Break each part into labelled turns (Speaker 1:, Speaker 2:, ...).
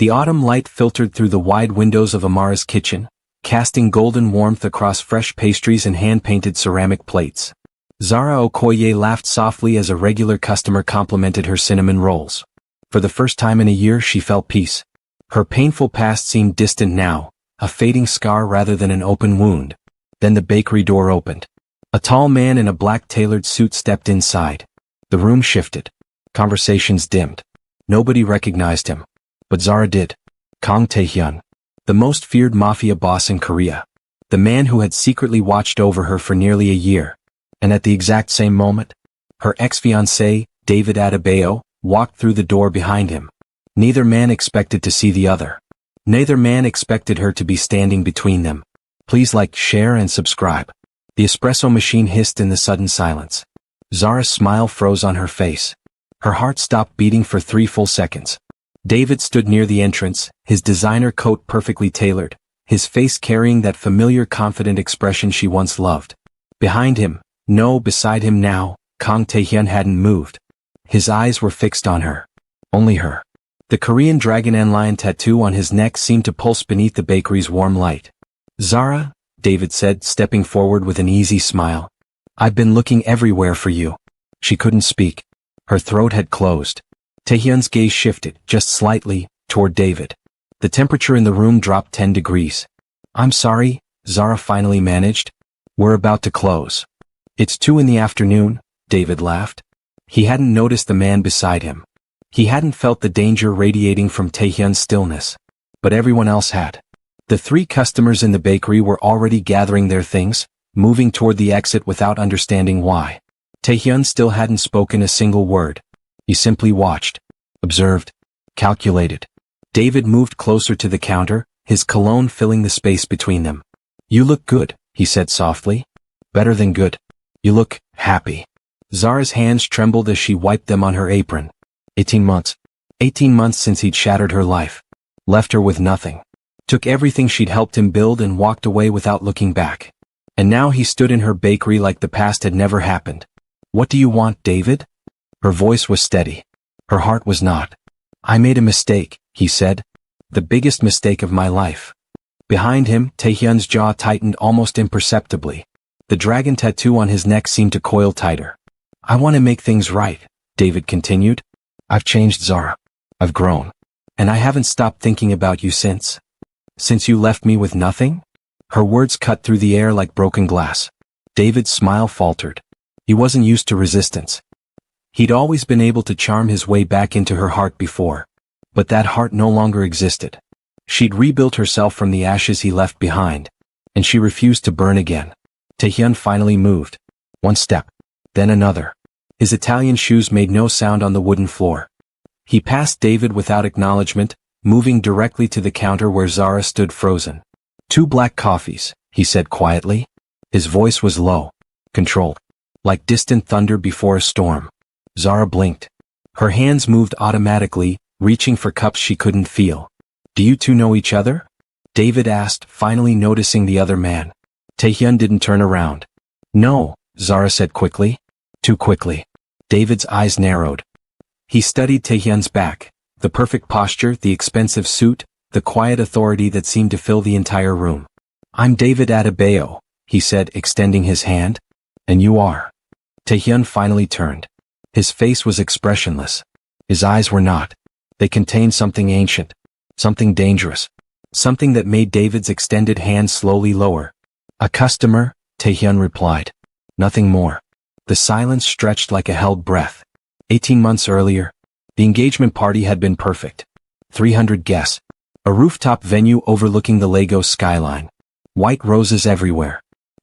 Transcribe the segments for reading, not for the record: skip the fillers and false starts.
Speaker 1: The autumn light filtered through the wide windows of Amara's kitchen, casting golden warmth across fresh pastries and hand-painted ceramic plates. Zara Okoye laughed softly as a regular customer complimented her cinnamon rolls. For the first time in a year she felt peace. Her painful past seemed distant now, a fading scar rather than an open wound. Then the bakery door opened. A tall man in a black tailored suit stepped inside. The room shifted. Conversations dimmed. Nobody recognized him. But Zara did. Kang Taehyun, the most feared Mafia boss in Korea. The man who had secretly watched over her for nearly a year. And at the exact same moment, her ex-fiancé, David Adebayo, walked through the door behind him. Neither man expected to see the other. Neither man expected her to be standing between them. Please like, share and subscribe. The espresso machine hissed in the sudden silence. Zara's smile froze on her face. Her heart stopped beating for 3 full seconds. David stood near the entrance, his designer coat perfectly tailored, his face carrying that familiar confident expression she once loved. Behind him, no, beside him now, Kang Taehyun hadn't moved. His eyes were fixed on her. Only her. The Korean dragon and lion tattoo on his neck seemed to pulse beneath the bakery's warm light. Zara, David said, stepping forward with an easy smile. I've been looking everywhere for you. She couldn't speak. Her throat had closed. Taehyun's gaze shifted, just slightly, toward David. The temperature in the room dropped 10 degrees. I'm sorry, Zara finally managed. We're about to close. It's 2 in the afternoon, David laughed. He hadn't noticed the man beside him. He hadn't felt the danger radiating from Taehyun's stillness. But everyone else had. The 3 customers in the bakery were already gathering their things, moving toward the exit without understanding why. Taehyun still hadn't spoken a single word. He simply watched, observed, calculated. David moved closer to the counter, his cologne filling the space between them. You look good, he said softly. Better than good. You look happy. Zara's hands trembled as she wiped them on her apron. 18 months. 18 months since he'd shattered her life. Left her with nothing. Took everything she'd helped him build and walked away without looking back. And now he stood in her bakery like the past had never happened. What do you want, David? Her voice was steady. Her heart was not. I made a mistake, he said. The biggest mistake of my life. Behind him, Taehyun's jaw tightened almost imperceptibly. The dragon tattoo on his neck seemed to coil tighter. I want to make things right, David continued. I've changed, Zara. I've grown. And I haven't stopped thinking about you since. Since you left me with nothing? Her words cut through the air like broken glass. David's smile faltered. He wasn't used to resistance. He'd always been able to charm his way back into her heart before. But that heart no longer existed. She'd rebuilt herself from the ashes he left behind. And she refused to burn again. Taehyun finally moved. 1 step. Then another. His Italian shoes made no sound on the wooden floor. He passed David without acknowledgement, moving directly to the counter where Zara stood frozen. 2 black coffees, he said quietly. His voice was low, controlled, like distant thunder before a storm. Zara blinked. Her hands moved automatically, reaching for cups she couldn't feel. Do you 2 know each other? David asked, finally noticing the other man. Taehyun didn't turn around. No, Zara said quickly. Too quickly. David's eyes narrowed. He studied Taehyun's back, the perfect posture, the expensive suit, the quiet authority that seemed to fill the entire room. I'm David Adebayo, he said, extending his hand. And you are. Taehyun finally turned. His face was expressionless. His eyes were not. They contained something ancient. Something dangerous. Something that made David's extended hand slowly lower. A customer, Taehyun replied. Nothing more. The silence stretched like a held breath. 18 months earlier, the engagement party had been perfect. 300 guests. A rooftop venue overlooking the Lagos skyline. White roses everywhere.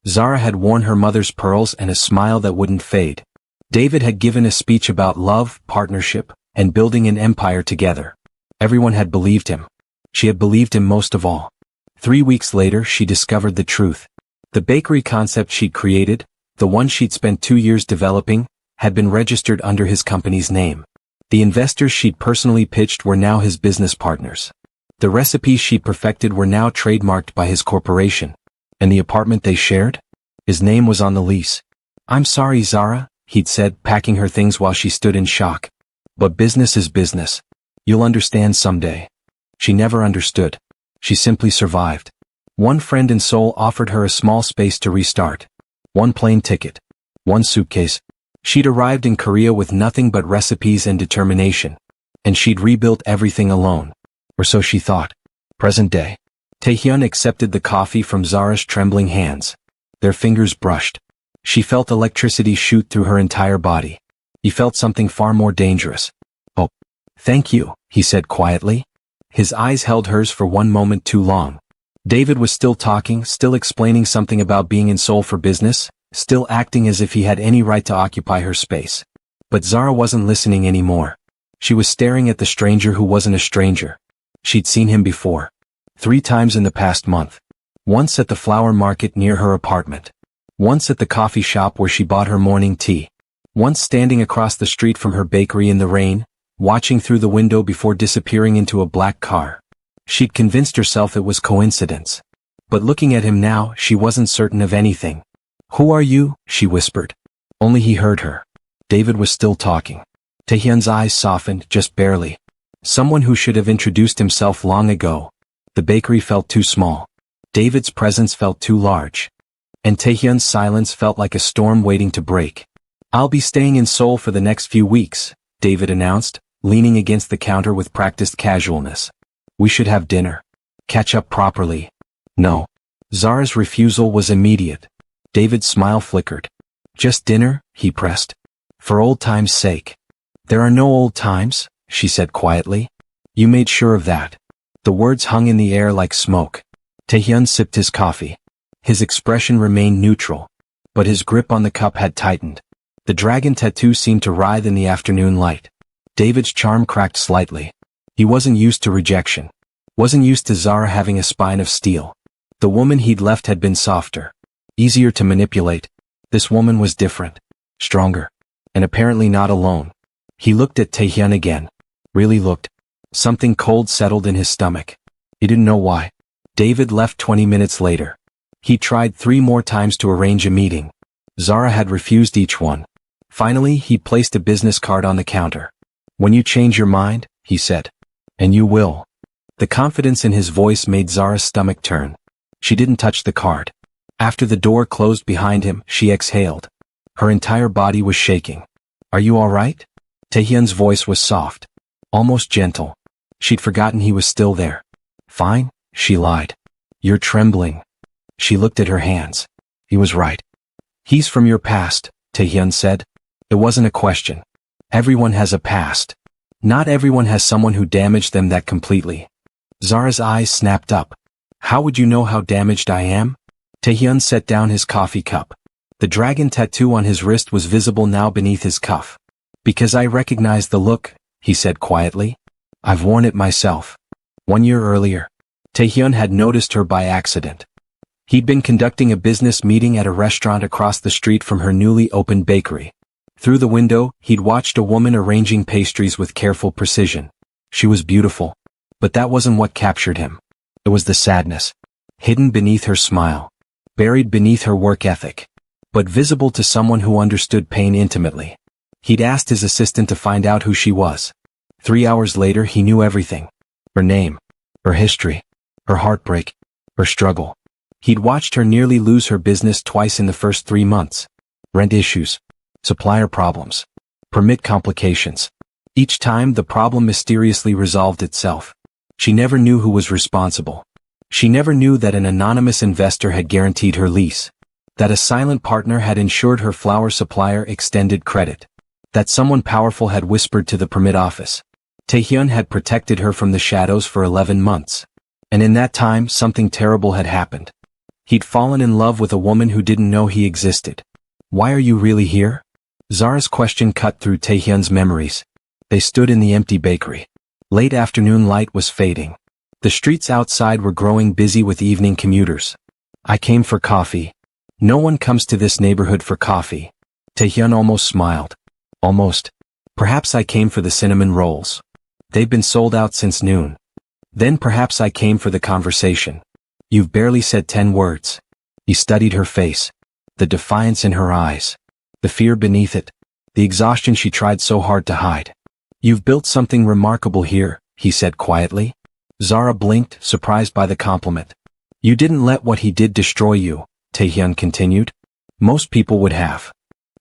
Speaker 1: Zara had worn her mother's pearls and a smile that wouldn't fade. David had given a speech about love, partnership, and building an empire together. Everyone had believed him. She had believed him most of all. 3 weeks later she discovered the truth. The bakery concept she'd created, the one she'd spent 2 years developing, had been registered under his company's name. The investors she'd personally pitched were now his business partners. The recipes she'd perfected were now trademarked by his corporation. And the apartment they shared? His name was on the lease. I'm sorry, Zara, he'd said, packing her things while she stood in shock. But business is business. You'll understand someday. She never understood. She simply survived. One friend in Seoul offered her a small space to restart. One plane ticket. One suitcase. She'd arrived in Korea with nothing but recipes and determination. And she'd rebuilt everything alone. Or so she thought. Present day. Taehyun accepted the coffee from Zara's trembling hands. Their fingers brushed. She felt electricity shoot through her entire body. He felt something far more dangerous. Oh, thank you, he said quietly. His eyes held hers for one moment too long. David was still talking, still explaining something about being in Seoul for business, still acting as if he had any right to occupy her space. But Zara wasn't listening anymore. She was staring at the stranger who wasn't a stranger. She'd seen him before. 3 times in the past month. Once at the flower market near her apartment. Once at the coffee shop where she bought her morning tea. Once standing across the street from her bakery in the rain, watching through the window before disappearing into a black car. She'd convinced herself it was coincidence. But looking at him now, she wasn't certain of anything. Who are you? She whispered. Only he heard her. David was still talking. Taehyun's eyes softened, just barely. Someone who should have introduced himself long ago. The bakery felt too small. David's presence felt too large. And Taehyun's silence felt like a storm waiting to break. I'll be staying in Seoul for the next few weeks, David announced, leaning against the counter with practiced casualness. We should have dinner. Catch up properly. No. Zara's refusal was immediate. David's smile flickered. Just dinner, he pressed. For old times' sake. There are no old times, she said quietly. You made sure of that. The words hung in the air like smoke. Taehyun sipped his coffee. His expression remained neutral. But his grip on the cup had tightened. The dragon tattoo seemed to writhe in the afternoon light. David's charm cracked slightly. He wasn't used to rejection. Wasn't used to Zara having a spine of steel. The woman he'd left had been softer. Easier to manipulate. This woman was different. Stronger. And apparently not alone. He looked at Taehyun again. Really looked. Something cold settled in his stomach. He didn't know why. David left 20 minutes later. He tried 3 more times to arrange a meeting. Zara had refused each one. Finally, he placed a business card on the counter. When you change your mind, he said. And you will. The confidence in his voice made Zara's stomach turn. She didn't touch the card. After the door closed behind him, she exhaled. Her entire body was shaking. Are you all right? Taehyun's voice was soft. Almost gentle. She'd forgotten he was still there. Fine, she lied. You're trembling. She looked at her hands. He was right. He's from your past, Taehyun said. It wasn't a question. Everyone has a past. Not everyone has someone who damaged them that completely. Zara's eyes snapped up. How would you know how damaged I am? Taehyun set down his coffee cup. The dragon tattoo on his wrist was visible now beneath his cuff. Because I recognized the look, he said quietly. I've worn it myself. 1 year earlier. Taehyun had noticed her by accident. He'd been conducting a business meeting at a restaurant across the street from her newly opened bakery. Through the window, he'd watched a woman arranging pastries with careful precision. She was beautiful. But that wasn't what captured him. It was the sadness. Hidden beneath her smile. Buried beneath her work ethic. But visible to someone who understood pain intimately. He'd asked his assistant to find out who she was. 3 hours later he knew everything. Her name. Her history. Her heartbreak. Her struggle. He'd watched her nearly lose her business twice in the first 3 months. Rent issues. Supplier problems. Permit complications. Each time the problem mysteriously resolved itself. She never knew who was responsible. She never knew that an anonymous investor had guaranteed her lease. That a silent partner had ensured her flour supplier extended credit. That someone powerful had whispered to the permit office. Taehyun had protected her from the shadows for 11 months. And in that time something terrible had happened. He'd fallen in love with a woman who didn't know he existed. Why are you really here? Zara's question cut through Taehyun's memories. They stood in the empty bakery. Late afternoon light was fading. The streets outside were growing busy with evening commuters. I came for coffee. No one comes to this neighborhood for coffee. Taehyun almost smiled. Almost. Perhaps I came for the cinnamon rolls. They've been sold out since noon. Then perhaps I came for the conversation. You've barely said 10 words. He studied her face. The defiance in her eyes. The fear beneath it. The exhaustion she tried so hard to hide. You've built something remarkable here, he said quietly. Zara blinked, surprised by the compliment. You didn't let what he did destroy you, Taehyun continued. Most people would have.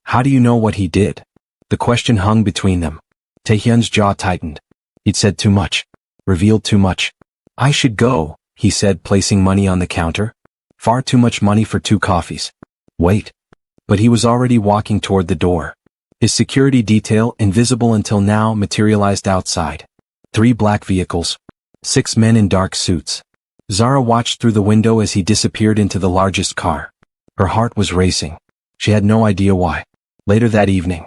Speaker 1: How do you know what he did? The question hung between them. Taehyun's jaw tightened. He'd said too much. Revealed too much. I should go, he said, placing money on the counter. Far too much money for 2 coffees. Wait. But he was already walking toward the door. His security detail, invisible until now, materialized outside. 3 black vehicles. 6 men in dark suits. Zara watched through the window as he disappeared into the largest car. Her heart was racing. She had no idea why. Later that evening,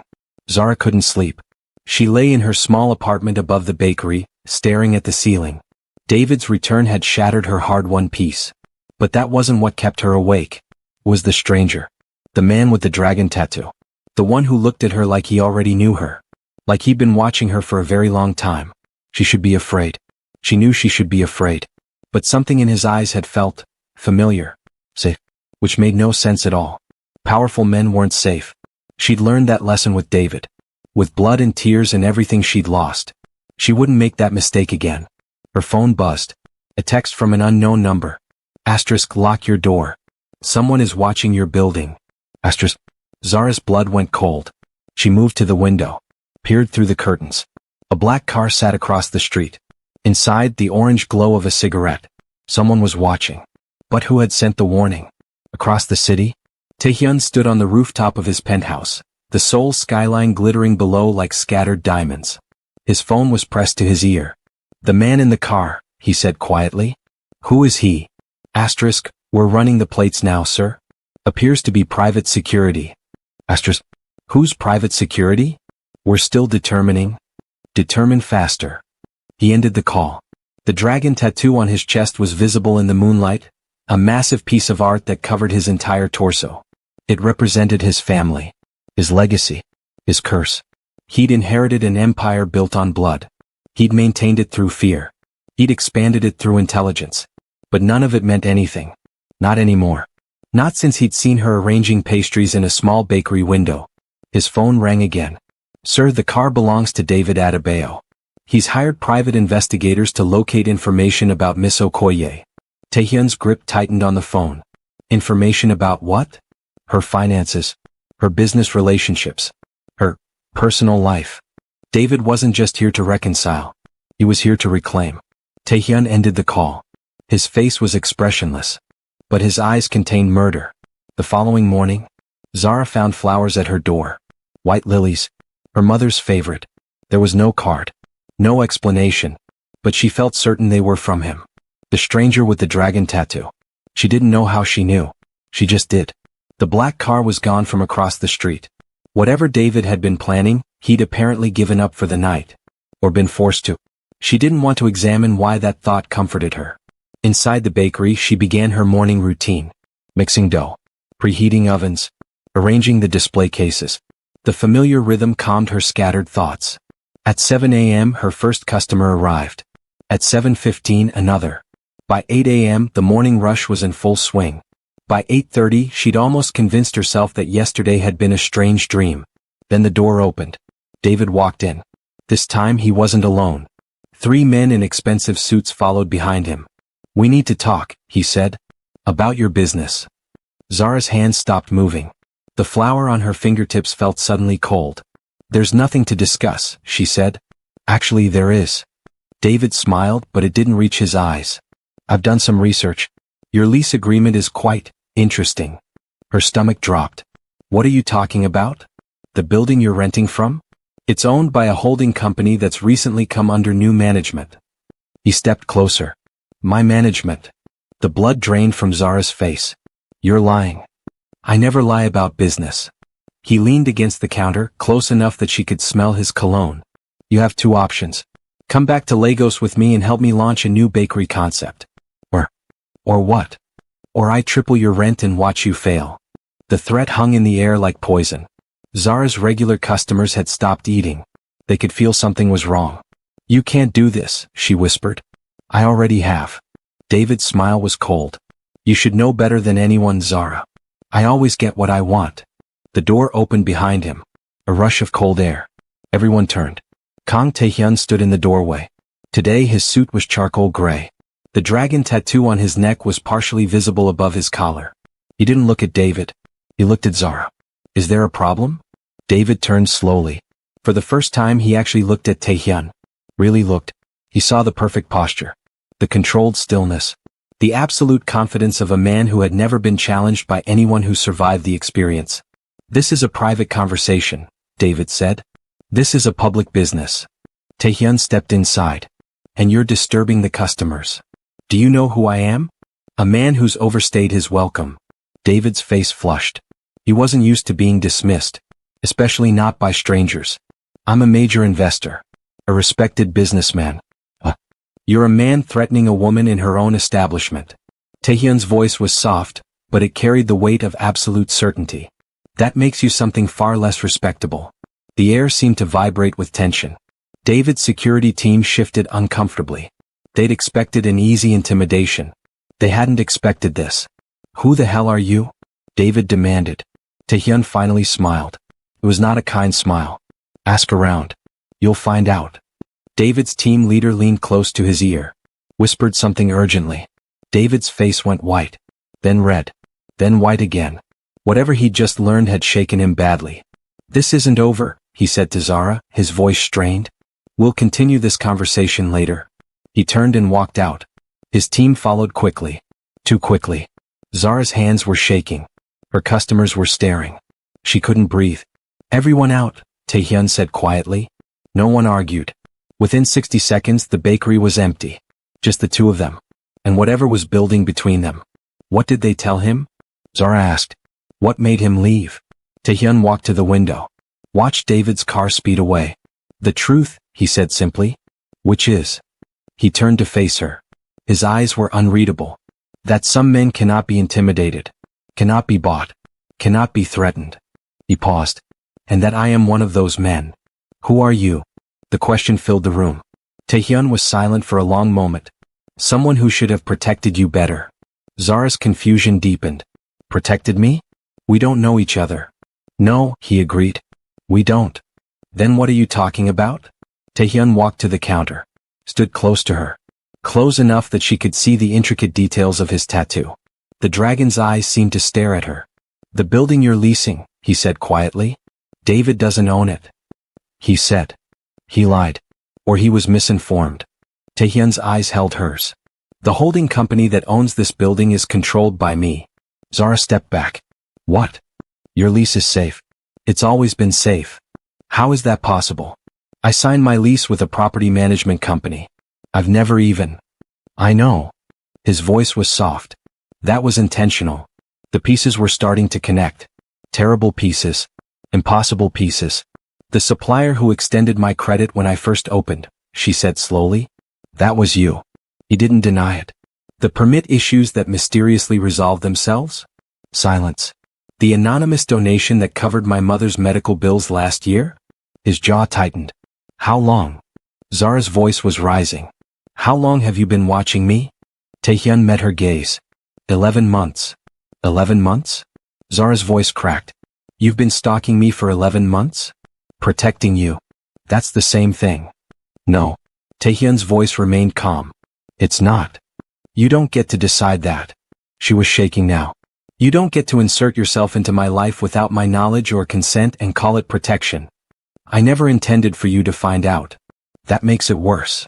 Speaker 1: Zara couldn't sleep. She lay in her small apartment above the bakery, staring at the ceiling. David's return had shattered her hard-won peace. But that wasn't what kept her awake. It was the stranger. The man with the dragon tattoo. The one who looked at her like he already knew her. Like he'd been watching her for a very long time. She should be afraid. She knew she should be afraid. But something in his eyes had felt familiar. Safe. Which made no sense at all. Powerful men weren't safe. She'd learned that lesson with David. With blood and tears and everything she'd lost. She wouldn't make that mistake again. Her phone buzzed. A text from an unknown number. Asterisk, lock your door. Someone is watching your building. Asterisk. Zara's blood went cold. She moved to the window. Peered through the curtains. A black car sat across the street. Inside, the orange glow of a cigarette. Someone was watching. But who had sent the warning? Across the city? Taehyun stood on the rooftop of his penthouse, the Seoul skyline glittering below like scattered diamonds. His phone was pressed to his ear. The man in the car, he said quietly. Who is he? Asterisk, we're running the plates now, sir. Appears to be private security. Asterisk, who's private security? We're still determining. Determine faster. He ended the call. The dragon tattoo on his chest was visible in the moonlight, a massive piece of art that covered his entire torso. It represented his family, his legacy, his curse. He'd inherited an empire built on blood. He'd maintained it through fear. He'd expanded it through intelligence. But none of it meant anything. Not anymore. Not since he'd seen her arranging pastries in a small bakery window. His phone rang again. Sir, the car belongs to David Adebayo. He's hired private investigators to locate information about Miss Okoye. Taehyun's grip tightened on the phone. Information about what? Her finances. Her business relationships. Her personal life. David wasn't just here to reconcile. He was here to reclaim. Taehyun ended the call. His face was expressionless. But his eyes contained murder. The following morning, Zara found flowers at her door. White lilies. Her mother's favorite. There was no card. No explanation. But she felt certain they were from him. The stranger with the dragon tattoo. She didn't know how she knew. She just did. The black car was gone from across the street. Whatever David had been planning, he'd apparently given up for the night. Or been forced to. She didn't want to examine why that thought comforted her. Inside the bakery, she began her morning routine. Mixing dough. Preheating ovens. Arranging the display cases. The familiar rhythm calmed her scattered thoughts. At 7 a.m. her first customer arrived. At 7:15 another. By 8 a.m. the morning rush was in full swing. By 8:30 she'd almost convinced herself that yesterday had been a strange dream. Then the door opened. David walked in. This time he wasn't alone. 3 men in expensive suits followed behind him. We need to talk, he said. About your business. Zara's hands stopped moving. The flower on her fingertips felt suddenly cold. There's nothing to discuss, she said. Actually there is. David smiled, but it didn't reach his eyes. I've done some research. Your lease agreement is quite interesting. Her stomach dropped. What are you talking about? The building you're renting from? It's owned by a holding company that's recently come under new management. He stepped closer. My management. The blood drained from Zara's face. You're lying. I never lie about business. He leaned against the counter, close enough that she could smell his cologne. You have 2 options. Come back to Lagos with me and help me launch a new bakery concept. Or what? Or I triple your rent and watch you fail. The threat hung in the air like poison. Zara's regular customers had stopped eating. They could feel something was wrong. You can't do this, she whispered. I already have. David's smile was cold. You should know better than anyone, Zara. I always get what I want. The door opened behind him. A rush of cold air. Everyone turned. Kang Taehyun stood in the doorway. Today his suit was charcoal gray. The dragon tattoo on his neck was partially visible above his collar. He didn't look at David. He looked at Zara. Is there a problem? David turned slowly. For the first time he actually looked at Taehyun. Really looked. He saw the perfect posture. The controlled stillness. The absolute confidence of a man who had never been challenged by anyone who survived the experience. This is a private conversation, David said. This is a public business. Taehyun stepped inside. And you're disturbing the customers. Do you know who I am? A man who's overstayed his welcome. David's face flushed. He wasn't used to being dismissed. Especially not by strangers. I'm a major investor. A respected businessman. You're a man threatening a woman in her own establishment. Taehyun's voice was soft, but it carried the weight of absolute certainty. That makes you something far less respectable. The air seemed to vibrate with tension. David's security team shifted uncomfortably. They'd expected an easy intimidation. They hadn't expected this. Who the hell are you? David demanded. Taehyun finally smiled. It was not a kind smile. Ask around. You'll find out. David's team leader leaned close to his ear. Whispered something urgently. David's face went white. Then red. Then white again. Whatever he'd just learned had shaken him badly. This isn't over, he said to Zara, his voice strained. We'll continue this conversation later. He turned and walked out. His team followed quickly. Too quickly. Zara's hands were shaking. Her customers were staring. She couldn't breathe. Everyone out, Taehyun said quietly. No one argued. Within 60 seconds the bakery was empty. Just the two of them. And whatever was building between them. What did they tell him? Zara asked. What made him leave? Taehyun walked to the window. Watched David's car speed away. The truth, he said simply. Which is? He turned to face her. His eyes were unreadable. That some men cannot be intimidated. Cannot be bought. Cannot be threatened. He paused. And that I am one of those men. Who are you? The question filled the room. Taehyun was silent for a long moment. Someone who should have protected you better. Zara's confusion deepened. Protected me? We don't know each other. No, he agreed. We don't. Then what are you talking about? Taehyun walked to the counter. Stood close to her. Close enough that she could see the intricate details of his tattoo. The dragon's eyes seemed to stare at her. The building you're leasing, he said quietly. David doesn't own it. He said. He lied. Or he was misinformed. Taehyun's eyes held hers. The holding company that owns this building is controlled by me. Zara stepped back. What? Your lease is safe. It's always been safe. How is that possible? I signed my lease with a property management company. I've never even. I know. His voice was soft. That was intentional. The pieces were starting to connect. Terrible pieces. Impossible pieces. The supplier who extended my credit when I first opened, she said slowly. That was you. He didn't deny it. The permit issues that mysteriously resolved themselves? Silence. The anonymous donation that covered my mother's medical bills last year? His jaw tightened. How long? Zara's voice was rising. How long have you been watching me? Taehyun met her gaze. 11 months. 11 months? Zara's voice cracked. You've been stalking me for 11 months? Protecting you. That's the same thing. No. Taehyun's voice remained calm. It's not. You don't get to decide that. She was shaking now. You don't get to insert yourself into my life without my knowledge or consent and call it protection. I never intended for you to find out. That makes it worse.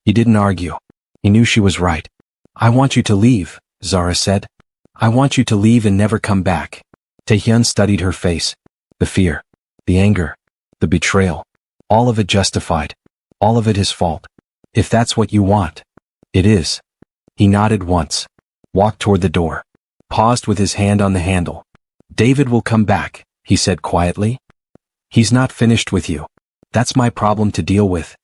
Speaker 1: He didn't argue. He knew she was right. I want you to leave, Zara said. I want you to leave and never come back. Taehyun studied her face. The fear. The anger. The betrayal. All of it justified. All of it his fault. If that's what you want. It is. He nodded once. Walked toward the door. Paused with his hand on the handle. David will come back, he said quietly. He's not finished with you. That's my problem to deal with.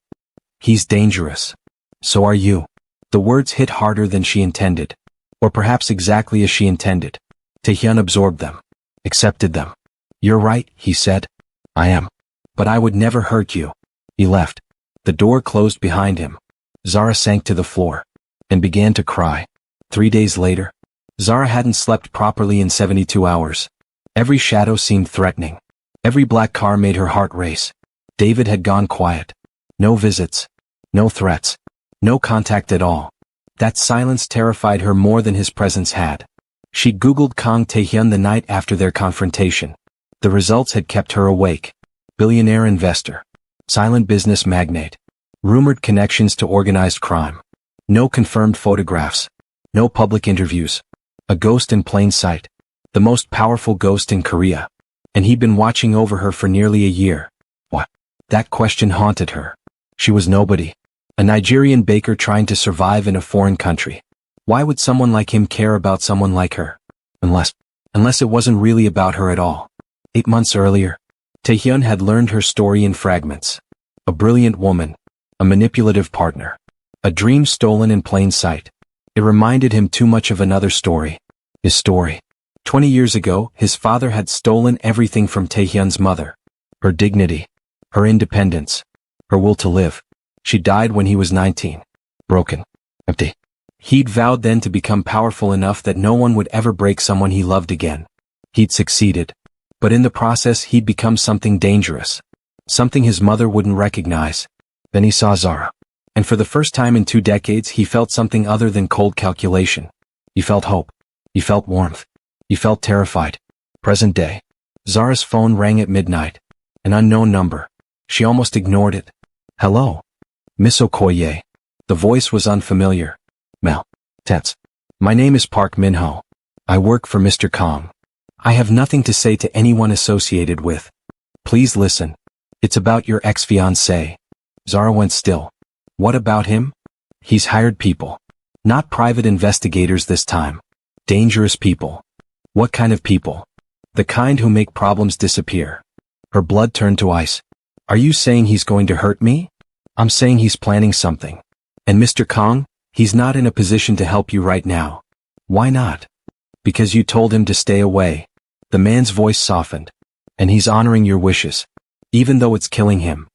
Speaker 1: He's dangerous. So are you. The words hit harder than she intended. Or perhaps exactly as she intended. Taehyun absorbed them. Accepted them. You're right, he said. I am. But I would never hurt you. He left. The door closed behind him. Zara sank to the floor. And began to cry. 3 days later. Zara hadn't slept properly in 72 hours. Every shadow seemed threatening. Every black car made her heart race. David had gone quiet. No visits. No threats. No contact at all. That silence terrified her more than his presence had. She Googled Kang Taehyun the night after their confrontation. The results had kept her awake. Billionaire investor. Silent business magnate. Rumored connections to organized crime. No confirmed photographs. No public interviews. A ghost in plain sight. The most powerful ghost in Korea. And he'd been watching over her for nearly a year. What? That question haunted her. She was nobody. A Nigerian baker trying to survive in a foreign country. Why would someone like him care about someone like her? Unless it wasn't really about her at all. 8 months earlier, Taehyun had learned her story in fragments. A brilliant woman. A manipulative partner. A dream stolen in plain sight. It reminded him too much of another story. His story. 20 years ago, his father had stolen everything from Taehyun's mother. Her dignity. Her independence. Her will to live. She died when he was 19. Broken. Empty. He'd vowed then to become powerful enough that no one would ever break someone he loved again. He'd succeeded. But in the process he'd become something dangerous. Something his mother wouldn't recognize. Then he saw Zara. And for the first time in 2 decades he felt something other than cold calculation. He felt hope. He felt warmth. He felt terrified. Present day. Zara's phone rang at midnight. An unknown number. She almost ignored it. Hello. Miss Okoye. The voice was unfamiliar. Mel. Tense. My name is Park Minho. I work for Mr. Kong. I have nothing to say to anyone associated with. Please listen. It's about your ex-fiancé. Zara went still. What about him? He's hired people. Not private investigators this time. Dangerous people. What kind of people? The kind who make problems disappear. Her blood turned to ice. Are you saying he's going to hurt me? I'm saying he's planning something. And Mr. Kong, he's not in a position to help you right now. Why not? Because you told him to stay away. The man's voice softened. And he's honoring your wishes. Even though it's killing him.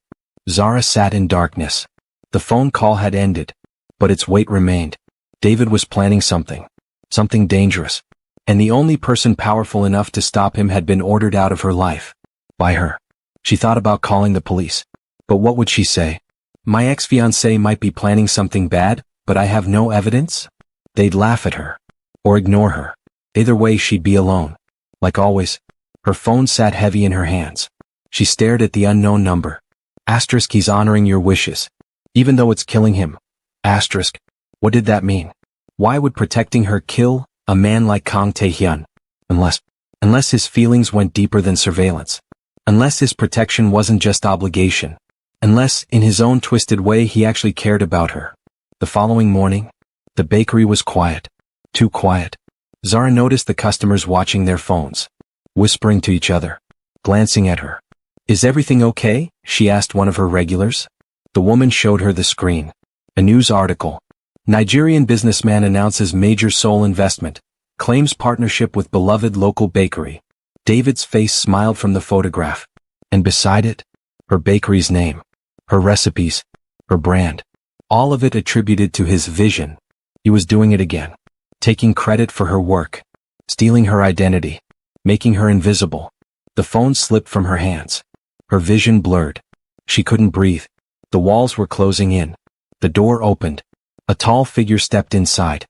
Speaker 1: Zara sat in darkness. The phone call had ended. But its weight remained. David was planning something. Something dangerous. And the only person powerful enough to stop him had been ordered out of her life. By her. She thought about calling the police. But what would she say? My ex-fiancé might be planning something bad, but I have no evidence? They'd laugh at her. Or ignore her. Either way she'd be alone. Like always. Her phone sat heavy in her hands. She stared at the unknown number. Asterisk, he's honoring your wishes. Even though it's killing him. Asterisk. What did that mean? Why would protecting her kill a man like Kang Taehyun? Unless his feelings went deeper than surveillance. Unless his protection wasn't just obligation. Unless, in his own twisted way, he actually cared about her. The following morning, the bakery was quiet. Too quiet. Zara noticed the customers watching their phones. Whispering to each other. Glancing at her. Is everything okay? She asked one of her regulars. The woman showed her the screen. A news article. Nigerian businessman announces major Seoul investment. Claims partnership with beloved local bakery. David's face smiled from the photograph. And beside it, her bakery's name. Her recipes. Her brand. All of it attributed to his vision. He was doing it again. Taking credit for her work. Stealing her identity. Making her invisible. The phone slipped from her hands. Her vision blurred. She couldn't breathe. The walls were closing in. The door opened. A tall figure stepped inside.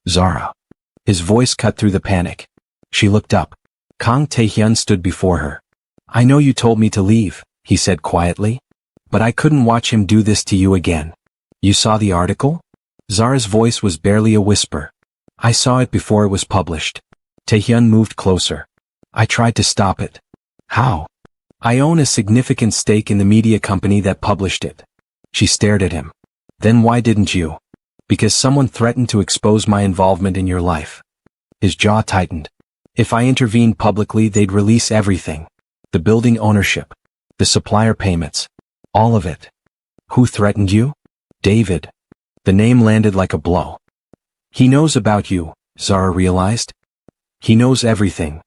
Speaker 1: Zara. His voice cut through the panic. She looked up. Kang Taehyun stood before her. I know you told me to leave, he said quietly. But I couldn't watch him do this to you again. You saw the article? Zara's voice was barely a whisper. I saw it before it was published. Taehyun moved closer. I tried to stop it. How? I own a significant stake in the media company that published it. She stared at him. Then why didn't you? Because someone threatened to expose my involvement in your life. His jaw tightened. If I intervened publicly, they'd release everything. The building ownership. The supplier payments. All of it. Who threatened you? David. The name landed like a blow. He knows about you, Zara realized. He knows everything.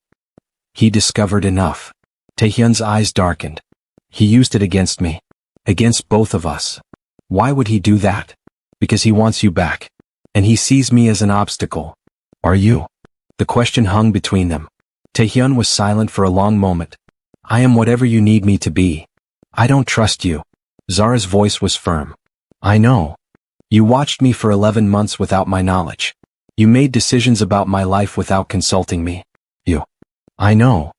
Speaker 1: He discovered enough. Taehyun's eyes darkened. He used it against me. Against both of us. Why would he do that? Because he wants you back. And he sees me as an obstacle. Are you? The question hung between them. Taehyun was silent for a long moment. I am whatever you need me to be. I don't trust you. Zara's voice was firm. I know. You watched me for 11 months without my knowledge. You made decisions about my life without consulting me. I know.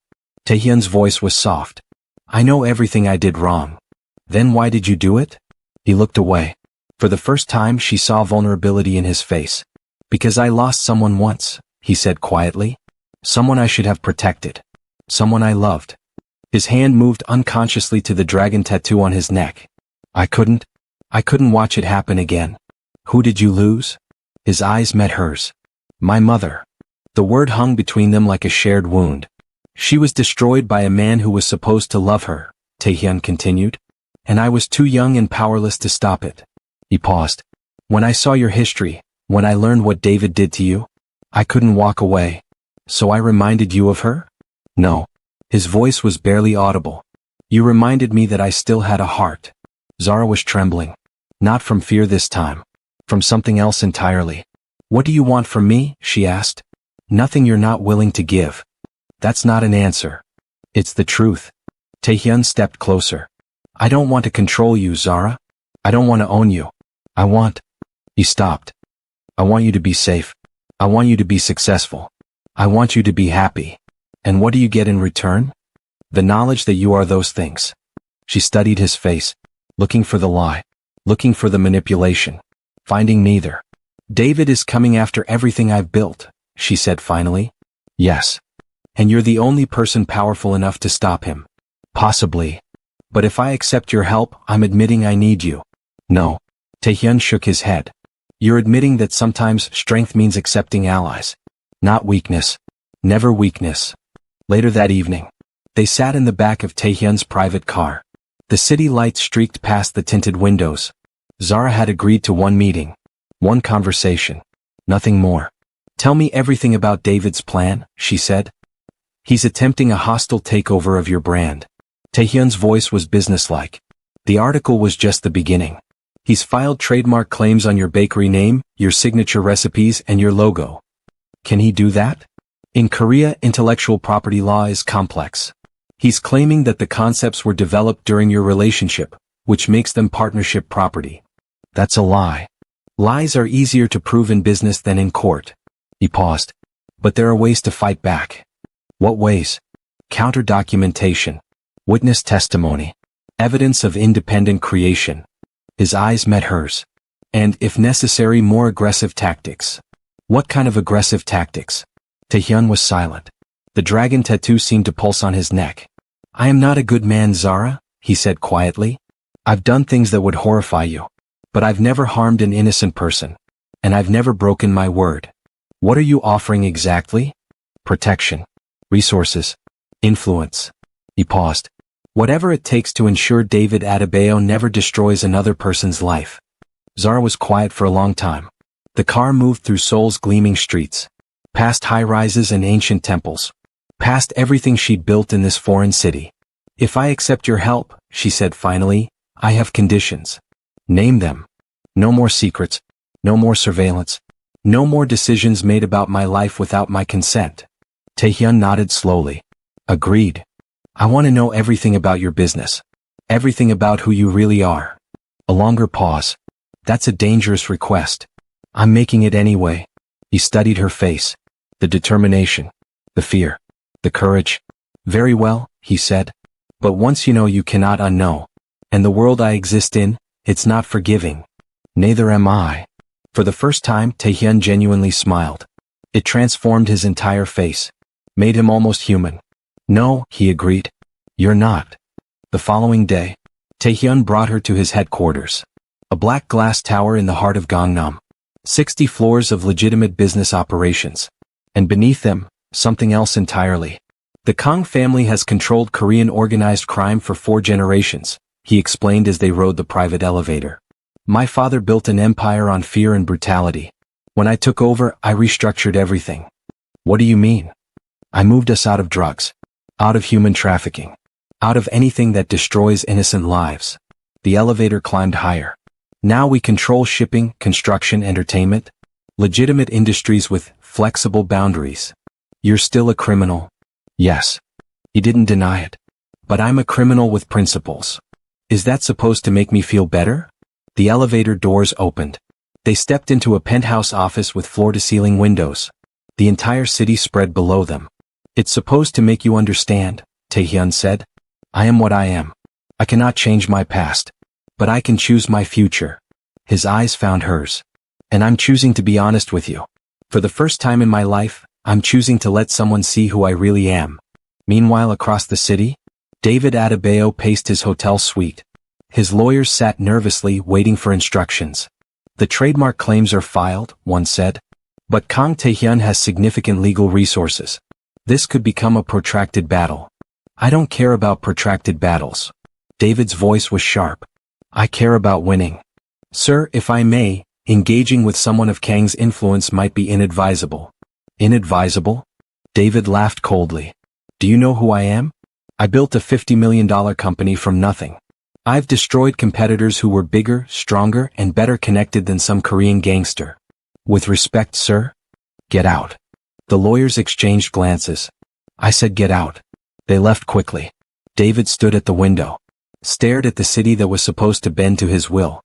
Speaker 1: Taehyun's voice was soft. I know everything I did wrong. Then why did you do it? He looked away. For the first time she saw vulnerability in his face. Because I lost someone once, he said quietly. Someone I should have protected. Someone I loved. His hand moved unconsciously to the dragon tattoo on his neck. I couldn't watch it happen again. Who did you lose? His eyes met hers. My mother. The word hung between them like a shared wound. She was destroyed by a man who was supposed to love her, Taehyun continued. And I was too young and powerless to stop it. He paused. When I saw your history, when I learned what David did to you, I couldn't walk away. So I reminded you of her? No. His voice was barely audible. You reminded me that I still had a heart. Zara was trembling. Not from fear this time. From something else entirely. What do you want from me? She asked. Nothing you're not willing to give. That's not an answer. It's the truth. Taehyun stepped closer. I don't want to control you, Zara. I don't want to own you. He stopped. I want you to be safe. I want you to be successful. I want you to be happy. And what do you get in return? The knowledge that you are those things. She studied his face, looking for the lie, looking for the manipulation, finding neither. David is coming after everything I've built, she said finally. Yes. And you're the only person powerful enough to stop him. Possibly. But if I accept your help, I'm admitting I need you. No. Taehyun shook his head. You're admitting that sometimes strength means accepting allies. Not weakness. Never weakness. Later that evening, they sat in the back of Taehyun's private car. The city lights streaked past the tinted windows. Zara had agreed to one meeting. One conversation. Nothing more. Tell me everything about David's plan, she said. He's attempting a hostile takeover of your brand. Taehyun's voice was businesslike. The article was just the beginning. He's filed trademark claims on your bakery name, your signature recipes, and your logo. Can he do that? In Korea, intellectual property law is complex. He's claiming that the concepts were developed during your relationship, which makes them partnership property. That's a lie. Lies are easier to prove in business than in court. He paused. But there are ways to fight back. What ways? Counter documentation. Witness testimony. Evidence of independent creation. His eyes met hers. And, if necessary, more aggressive tactics. What kind of aggressive tactics? Taehyun was silent. The dragon tattoo seemed to pulse on his neck. I am not a good man, Zara, he said quietly. I've done things that would horrify you. But I've never harmed an innocent person. And I've never broken my word. What are you offering exactly? Protection. Resources. Influence. He paused. Whatever it takes to ensure David Adebayo never destroys another person's life. Zara was quiet for a long time. The car moved through Seoul's gleaming streets. Past high-rises and ancient temples. Past everything she'd built in this foreign city. If I accept your help, she said finally, I have conditions. Name them. No more secrets. No more surveillance. No more decisions made about my life without my consent. Taehyun nodded slowly. Agreed. I want to know everything about your business. Everything about who you really are. A longer pause. That's a dangerous request. I'm making it anyway. He studied her face. The determination. The fear. The courage. Very well, he said. But once you know you cannot unknow. And the world I exist in, it's not forgiving. Neither am I. For the first time, Taehyun genuinely smiled. It transformed his entire face. Made him almost human. No, he agreed. You're not. The following day, Taehyun brought her to his headquarters. A black glass tower in the heart of Gangnam. 60 floors of legitimate business operations. And beneath them, something else entirely. The Kang family has controlled Korean organized crime for 4 generations, he explained as they rode the private elevator. My father built an empire on fear and brutality. When I took over, I restructured everything. What do you mean? I moved us out of drugs. Out of human trafficking. Out of anything that destroys innocent lives. The elevator climbed higher. Now we control shipping, construction, entertainment. Legitimate industries with flexible boundaries. You're still a criminal. Yes. He didn't deny it. But I'm a criminal with principles. Is that supposed to make me feel better? The elevator doors opened. They stepped into a penthouse office with floor-to-ceiling windows. The entire city spread below them. It's supposed to make you understand, Taehyun said. I am what I am. I cannot change my past. But I can choose my future. His eyes found hers. And I'm choosing to be honest with you. For the first time in my life, I'm choosing to let someone see who I really am. Meanwhile, across the city, David Adebayo paced his hotel suite. His lawyers sat nervously waiting for instructions. The trademark claims are filed, one said. But Kang Taehyun has significant legal resources. This could become a protracted battle. I don't care about protracted battles. David's voice was sharp. I care about winning. Sir, if I may, engaging with someone of Kang's influence might be inadvisable. Inadvisable? David laughed coldly. Do you know who I am? I built a $50 million company from nothing. I've destroyed competitors who were bigger, stronger, and better connected than some Korean gangster. With respect, sir? Get out. The lawyers exchanged glances. I said get out. They left quickly. David stood at the window. Stared at the city that was supposed to bend to his will.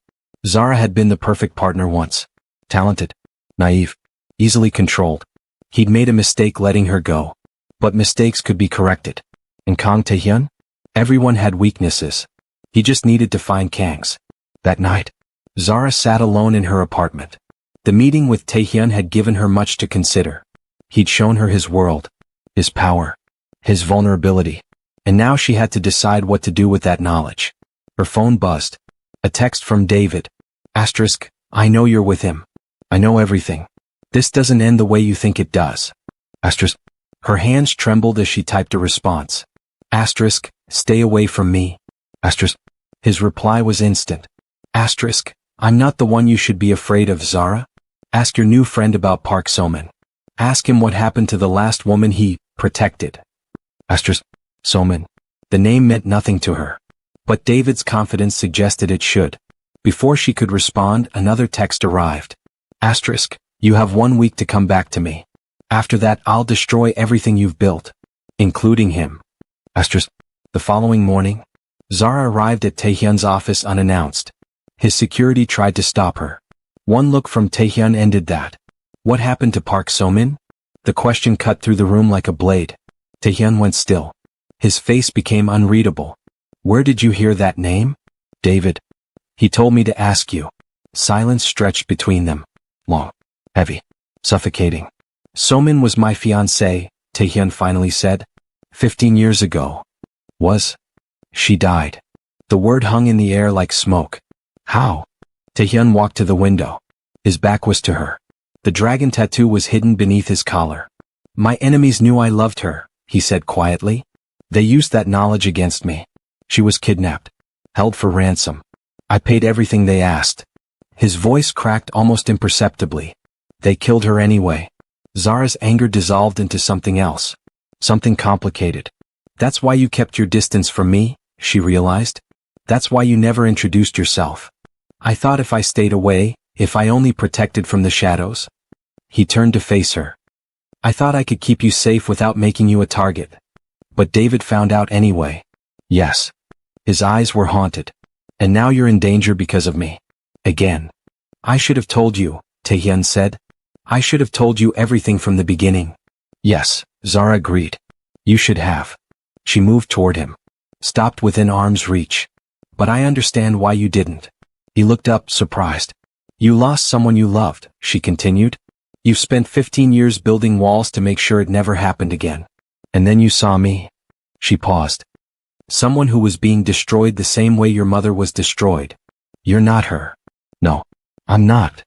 Speaker 1: Zara had been the perfect partner once. Talented. Naive. Easily controlled. He'd made a mistake letting her go. But mistakes could be corrected. And Kang Taehyun? Everyone had weaknesses. He just needed to find Kang's. That night, Zara sat alone in her apartment. The meeting with Taehyun had given her much to consider. He'd shown her his world, his power, his vulnerability. And now she had to decide what to do with that knowledge. Her phone buzzed. A text from David. Asterisk, I know you're with him. I know everything. This doesn't end the way you think it does. Asterisk. Her hands trembled as she typed a response. Asterisk, stay away from me. Asterisk. His reply was instant. Asterisk, I'm not the one you should be afraid of, Zara. Ask your new friend about Park Somin. Ask him what happened to the last woman he protected. Asterisk. Somin. The name meant nothing to her. But David's confidence suggested it should. Before she could respond, another text arrived. Asterisk, you have 1 week to come back to me. After that, I'll destroy everything you've built. Including him. Asterisk. The following morning, Zara arrived at Taehyun's office unannounced. His security tried to stop her. One look from Taehyun ended that. What happened to Park Somin? The question cut through the room like a blade. Taehyun went still. His face became unreadable. Where did you hear that name? David. He told me to ask you. Silence stretched between them. Long. Heavy. Suffocating. Somin was my fiancée, Taehyun finally said. 15 years ago. Was? She died. The word hung in the air like smoke. How? Taehyun walked to the window. His back was to her. The dragon tattoo was hidden beneath his collar. My enemies knew I loved her, he said quietly. They used that knowledge against me. She was kidnapped. Held for ransom. I paid everything they asked. His voice cracked almost imperceptibly. They killed her anyway. Zara's anger dissolved into something else. Something complicated. That's why you kept your distance from me, she realized. That's why you never introduced yourself. I thought if I stayed away, if I only protected from the shadows. He turned to face her. I thought I could keep you safe without making you a target. But David found out anyway. Yes. His eyes were haunted. And now you're in danger because of me. Again. I should have told you, Taehyun said. I should have told you everything from the beginning. Yes, Zara agreed. You should have. She moved toward him. Stopped within arm's reach. But I understand why you didn't. He looked up, surprised. You lost someone you loved, she continued. You've spent 15 years building walls to make sure it never happened again. And then you saw me. She paused. Someone who was being destroyed the same way your mother was destroyed. You're not her. No, I'm not.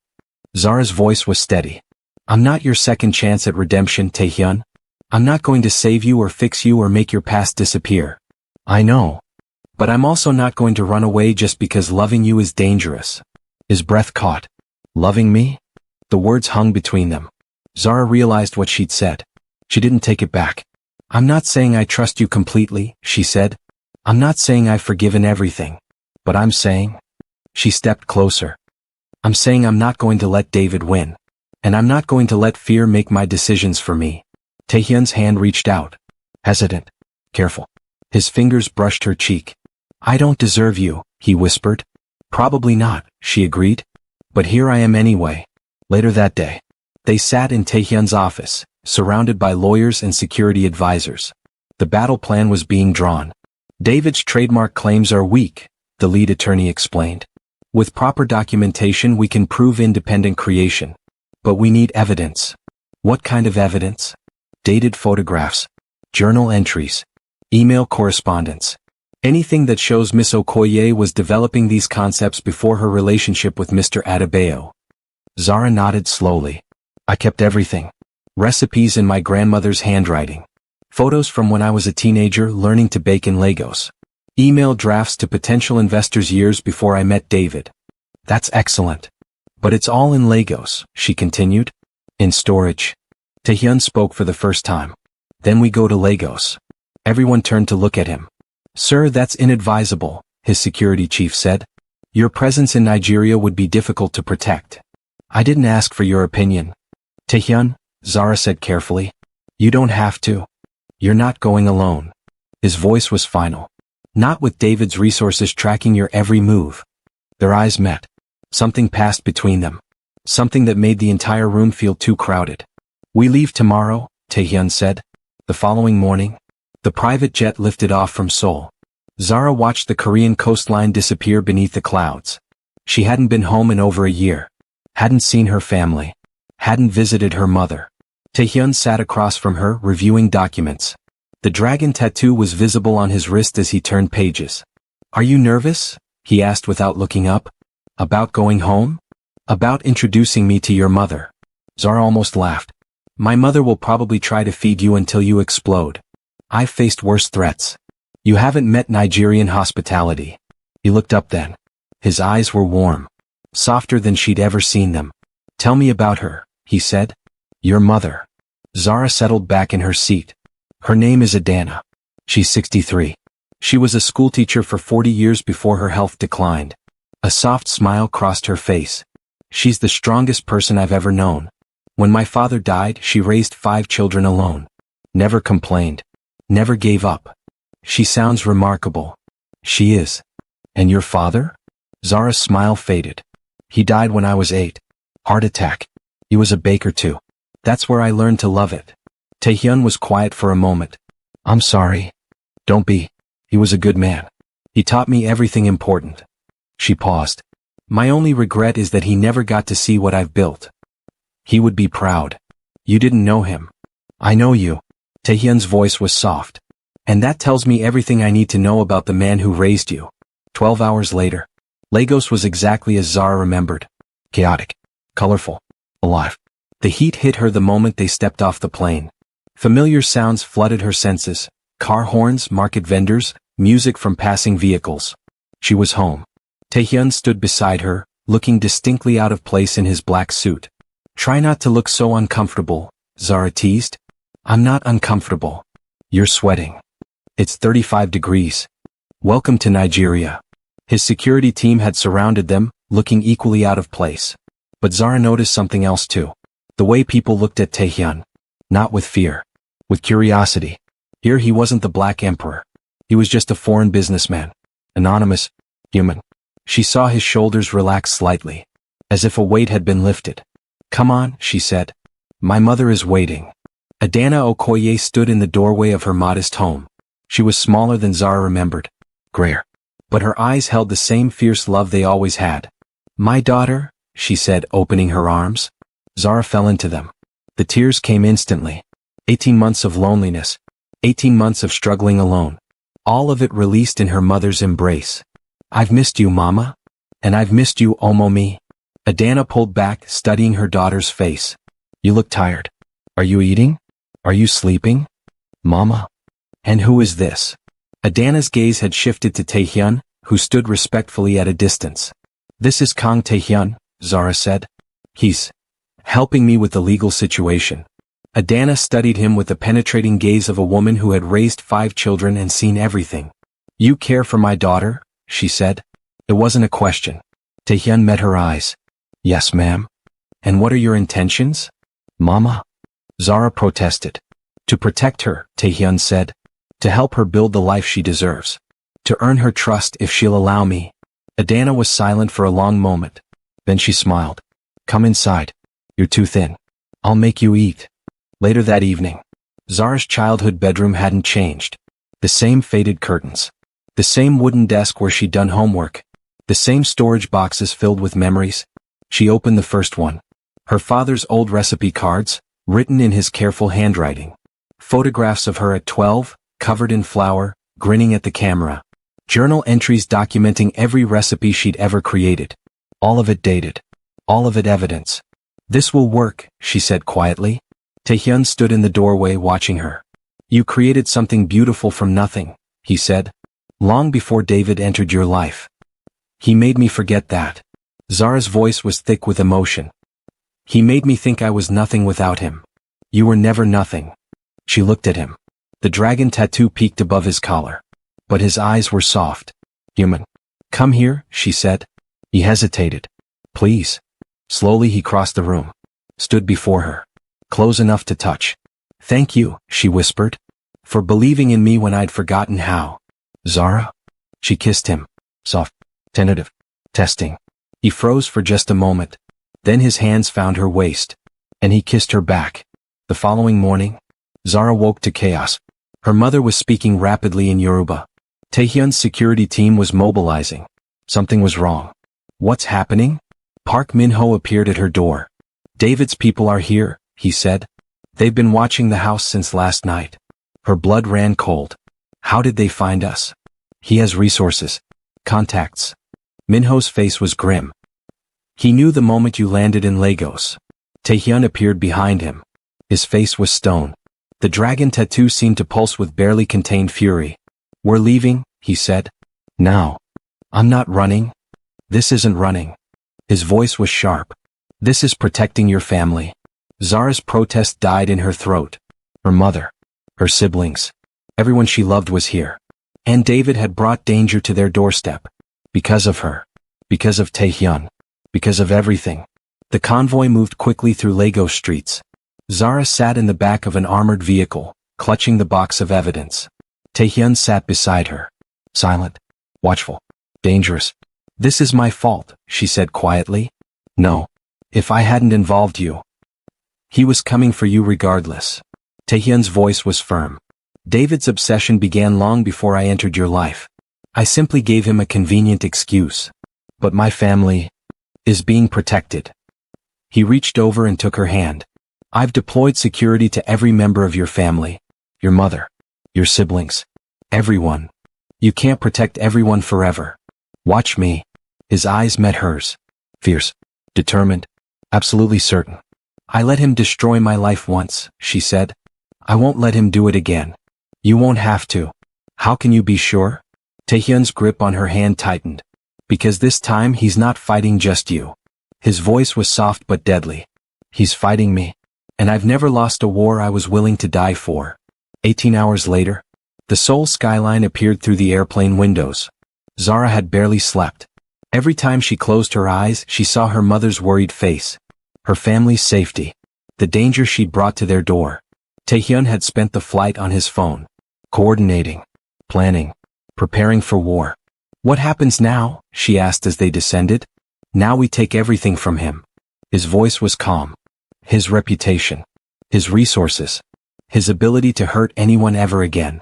Speaker 1: Zara's voice was steady. I'm not your second chance at redemption, Taehyun. I'm not going to save you or fix you or make your past disappear. I know. But I'm also not going to run away just because loving you is dangerous. His breath caught. Loving me? The words hung between them. Zara realized what she'd said. She didn't take it back. I'm not saying I trust you completely, she said. I'm not saying I've forgiven everything. But I'm saying... She stepped closer. I'm saying I'm not going to let David win. And I'm not going to let fear make my decisions for me. Taehyun's hand reached out. Hesitant. Careful. His fingers brushed her cheek. I don't deserve you, he whispered. Probably not, she agreed. But here I am anyway. Later that day, they sat in Taehyun's office, surrounded by lawyers and security advisors. The battle plan was being drawn. David's trademark claims are weak, the lead attorney explained. With proper documentation we can prove independent creation. But we need evidence. What kind of evidence? Dated photographs, journal entries, email correspondence. Anything that shows Miss Okoye was developing these concepts before her relationship with Mr. Adebayo. Zara nodded slowly. I kept everything. Recipes in my grandmother's handwriting. Photos from when I was a teenager learning to bake in Lagos. Email drafts to potential investors years before I met David. That's excellent. But it's all in Lagos, she continued. In storage. Taehyun spoke for the first time. Then we go to Lagos. Everyone turned to look at him. Sir, that's inadvisable, his security chief said. Your presence in Nigeria would be difficult to protect. I didn't ask for your opinion. Taehyun, Zara said carefully. You don't have to. You're not going alone. His voice was final. Not with David's resources tracking your every move. Their eyes met. Something passed between them. Something that made the entire room feel too crowded. We leave tomorrow, Taehyun said. The following morning, the private jet lifted off from Seoul. Zara watched the Korean coastline disappear beneath the clouds. She hadn't been home in over a year. Hadn't seen her family. Hadn't visited her mother. Taehyun sat across from her, reviewing documents. The dragon tattoo was visible on his wrist as he turned pages. Are you nervous? He asked without looking up. About going home? About introducing me to your mother. Zara almost laughed. My mother will probably try to feed you until you explode. I've faced worse threats. You haven't met Nigerian hospitality. He looked up then. His eyes were warm. Softer than she'd ever seen them. Tell me about her, he said. Your mother. Zara settled back in her seat. Her name is Adana. She's 63. She was a schoolteacher for 40 years before her health declined. A soft smile crossed her face. She's the strongest person I've ever known. When my father died, she raised 5 children alone. Never complained. Never gave up. She sounds remarkable. She is. And your father? Zara's smile faded. He died when I was 8. Heart attack. He was a baker too. That's where I learned to love it. Taehyun was quiet for a moment. I'm sorry. Don't be. He was a good man. He taught me everything important. She paused. My only regret is that he never got to see what I've built. He would be proud. You didn't know him. I know you. Taehyun's voice was soft. And that tells me everything I need to know about the man who raised you. 12 hours later. Lagos was exactly as Zara remembered. Chaotic. Colorful. Alive. The heat hit her the moment they stepped off the plane. Familiar sounds flooded her senses. Car horns, market vendors, music from passing vehicles. She was home. Taehyun stood beside her, looking distinctly out of place in his black suit. Try not to look so uncomfortable, Zara teased. I'm not uncomfortable. You're sweating. It's 35 degrees. Welcome to Nigeria. His security team had surrounded them, looking equally out of place. But Zara noticed something else too. The way people looked at Taehyun. Not with fear. With curiosity. Here he wasn't the Black Emperor. He was just a foreign businessman. Anonymous. Human. She saw his shoulders relax slightly. As if a weight had been lifted. Come on, she said. My mother is waiting. Adana Okoye stood in the doorway of her modest home. She was smaller than Zara remembered. Grayer. But her eyes held the same fierce love they always had. My daughter, she said, opening her arms. Zara fell into them. The tears came instantly. 18 months of loneliness. 18 months of struggling alone. All of it released in her mother's embrace. I've missed you, Mama. And I've missed you, Omomi. Adana pulled back, studying her daughter's face. You look tired. Are you eating? Are you sleeping? Mama? And who is this? Adana's gaze had shifted to Taehyun, who stood respectfully at a distance. This is Kang Taehyun, Zara said. He's helping me with the legal situation. Adana studied him with the penetrating gaze of a woman who had raised 5 children and seen everything. You care for my daughter? She said. It wasn't a question. Taehyun met her eyes. Yes, ma'am. And what are your intentions? Mama? Zara protested. To protect her, Taehyun said. To help her build the life she deserves. To earn her trust if she'll allow me. Adana was silent for a long moment. Then she smiled. Come inside. You're too thin. I'll make you eat. Later that evening, Zara's childhood bedroom hadn't changed. The same faded curtains. The same wooden desk where she'd done homework. The same storage boxes filled with memories. She opened the first one. Her father's old recipe cards, written in his careful handwriting. Photographs of her at 12, covered in flour, grinning at the camera. Journal entries documenting every recipe she'd ever created. All of it dated. All of it evidence. This will work, she said quietly. Taehyun stood in the doorway watching her. You created something beautiful from nothing, he said. Long before David entered your life. He made me forget that. Zara's voice was thick with emotion. He made me think I was nothing without him. You were never nothing. She looked at him. The dragon tattoo peeked above his collar. But his eyes were soft. Human. Come here, she said. He hesitated. Please. Slowly he crossed the room. Stood before her. Close enough to touch. Thank you, she whispered. For believing in me when I'd forgotten how. Zara? She kissed him. Soft. Tentative. Testing. He froze for just a moment. Then his hands found her waist. And he kissed her back. The following morning, Zara woke to chaos. Her mother was speaking rapidly in Yoruba. Taehyun's security team was mobilizing. Something was wrong. What's happening? Park Min-ho appeared at her door. David's people are here, he said. They've been watching the house since last night. Her blood ran cold. How did they find us? He has resources. Contacts. Min-ho's face was grim. He knew the moment you landed in Lagos. Taehyun appeared behind him. His face was stone. The dragon tattoo seemed to pulse with barely contained fury. We're leaving, he said. Now. I'm not running. This isn't running. His voice was sharp. This is protecting your family. Zara's protest died in her throat. Her mother. Her siblings. Everyone she loved was here. And David had brought danger to their doorstep. Because of her. Because of Taehyun. Because of everything. The convoy moved quickly through Lagos streets. Zara sat in the back of an armored vehicle, clutching the box of evidence. Taehyun sat beside her. Silent. Watchful. Dangerous. This is my fault, she said quietly. No. If I hadn't involved you. He was coming for you regardless. Taehyun's voice was firm. David's obsession began long before I entered your life. I simply gave him a convenient excuse. But my family is being protected. He reached over and took her hand. I've deployed security to every member of your family. Your mother. Your siblings. Everyone. You can't protect everyone forever. Watch me. His eyes met hers. Fierce. Determined. Absolutely certain. I let him destroy my life once, she said. I won't let him do it again. You won't have to. How can you be sure? Taehyun's grip on her hand tightened. Because this time he's not fighting just you. His voice was soft but deadly. He's fighting me. And I've never lost a war I was willing to die for. 18 hours later, the Seoul skyline appeared through the airplane windows. Zara had barely slept. Every time she closed her eyes, she saw her mother's worried face. Her family's safety. The danger she'd brought to their door. Taehyun had spent the flight on his phone. Coordinating. Planning. Preparing for war. What happens now? She asked as they descended. Now we take everything from him. His voice was calm. His reputation. His resources. His ability to hurt anyone ever again.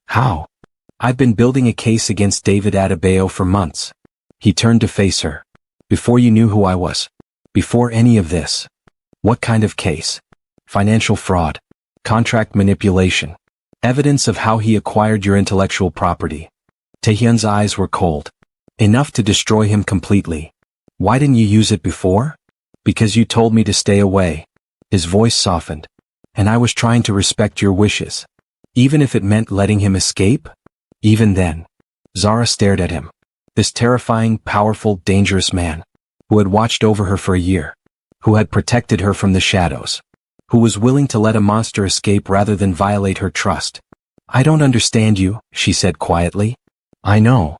Speaker 1: How? I've been building a case against David Adebayo for months. He turned to face her. Before you knew who I was. Before any of this. What kind of case? Financial fraud. Contract manipulation. Evidence of how he acquired your intellectual property. Taehyun's eyes were cold. Enough to destroy him completely. Why didn't you use it before? Because you told me to stay away. His voice softened. And I was trying to respect your wishes. Even if it meant letting him escape? Even then. Zara stared at him. This terrifying, powerful, dangerous man. Who had watched over her for a year. Who had protected her from the shadows. Who was willing to let a monster escape rather than violate her trust. I don't understand you, she said quietly. I know.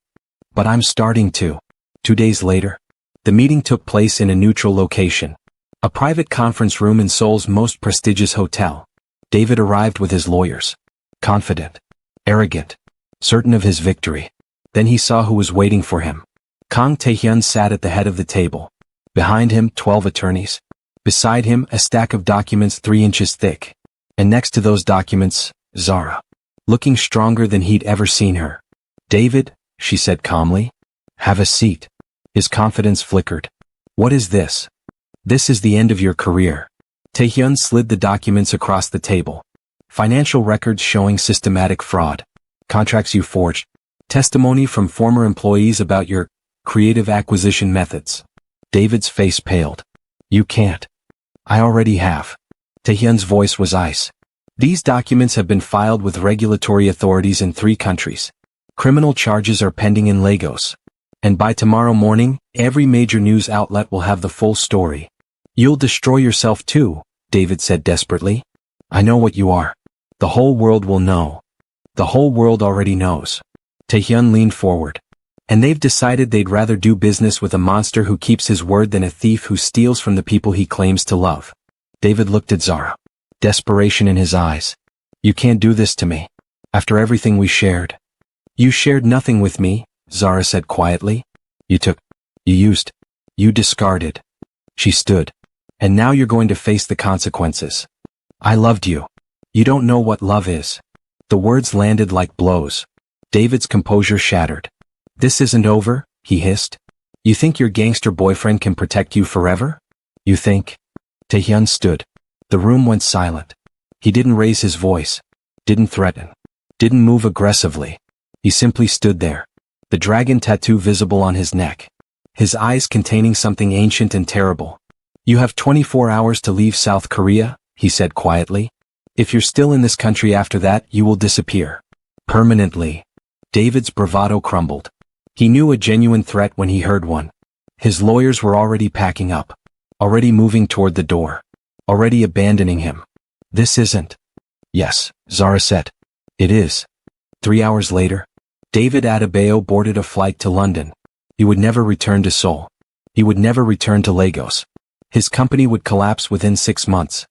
Speaker 1: But I'm starting to. 2 days later. The meeting took place in a neutral location. A private conference room in Seoul's most prestigious hotel. David arrived with his lawyers. Confident. Arrogant. Certain of his victory. Then he saw who was waiting for him. Kang Taehyun sat at the head of the table. Behind him, 12 attorneys. Beside him, a stack of documents 3 inches thick. And next to those documents, Zara. Looking stronger than he'd ever seen her. "David," she said calmly. "Have a seat." His confidence flickered. "What is this?" "This is the end of your career." Taehyun slid the documents across the table. "Financial records showing systematic fraud. Contracts you forged. Testimony from former employees about your creative acquisition methods." David's face paled. "You can't." "I already have." Taehyun's voice was ice. "These documents have been filed with regulatory authorities in 3 countries. Criminal charges are pending in Lagos. And by tomorrow morning, every major news outlet will have the full story." "You'll destroy yourself too," David said desperately. "I know what you are. The whole world will know." "The whole world already knows." Taehyun leaned forward. "And they've decided they'd rather do business with a monster who keeps his word than a thief who steals from the people he claims to love." David looked at Zara. Desperation in his eyes. "You can't do this to me. After everything we shared." "You shared nothing with me," Zara said quietly. "You took. You used. You discarded." She stood. "And now you're going to face the consequences." "I loved you. You don't know what love is." The words landed like blows. David's composure shattered. "This isn't over," he hissed. "You think your gangster boyfriend can protect you forever? You think?" Taehyun stood. The room went silent. He didn't raise his voice. Didn't threaten. Didn't move aggressively. He simply stood there. The dragon tattoo visible on his neck. His eyes containing something ancient and terrible. "You have 24 hours to leave South Korea," he said quietly. "If you're still in this country after that, you will disappear. Permanently." David's bravado crumbled. He knew a genuine threat when he heard one. His lawyers were already packing up. Already moving toward the door. Already abandoning him. "This isn't." "Yes," Zara said. "It is." 3 hours later, David Adebayo boarded a flight to London. He would never return to Seoul. He would never return to Lagos. His company would collapse within 6 months.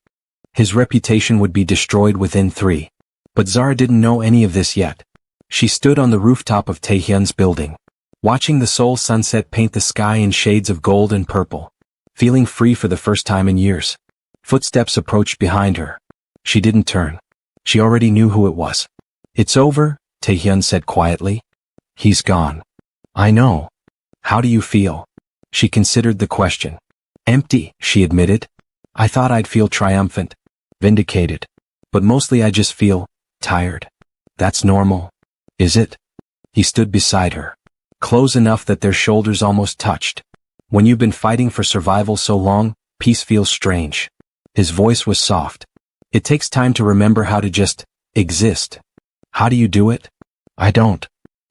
Speaker 1: His reputation would be destroyed within 3. But Zara didn't know any of this yet. She stood on the rooftop of Taehyun's building, watching the Seoul sunset paint the sky in shades of gold and purple, feeling free for the first time in years. Footsteps approached behind her. She didn't turn. She already knew who it was. "It's over," Taehyun said quietly. "He's gone." "I know. How do you feel?" She considered the question. "Empty," she admitted. "I thought I'd feel triumphant, vindicated. But mostly I just feel tired." "That's normal." "Is it?" He stood beside her. Close enough that their shoulders almost touched. "When you've been fighting for survival so long, peace feels strange." His voice was soft. "It takes time to remember how to just exist." "How do you do it?" "I don't."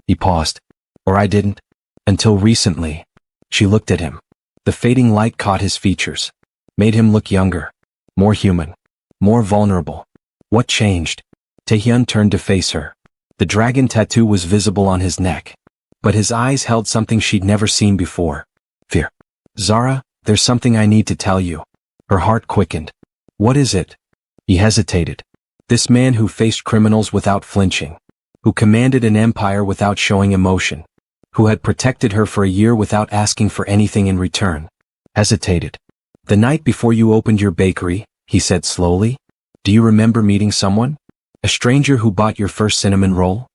Speaker 1: He paused. "Or I didn't. Until recently." She looked at him. The fading light caught his features. Made him look younger. More human. More vulnerable. What changed? Taehyun turned to face her. The dragon tattoo was visible on his neck. But his eyes held something she'd never seen before. Fear. "Zara, there's something I need to tell you." Her heart quickened. "What is it?" He hesitated. This man who faced criminals without flinching. Who commanded an empire without showing emotion. Who had protected her for a year without asking for anything in return. Hesitated. "The night before you opened your bakery," he said slowly. "Do you remember meeting someone? A stranger who bought your first cinnamon roll?"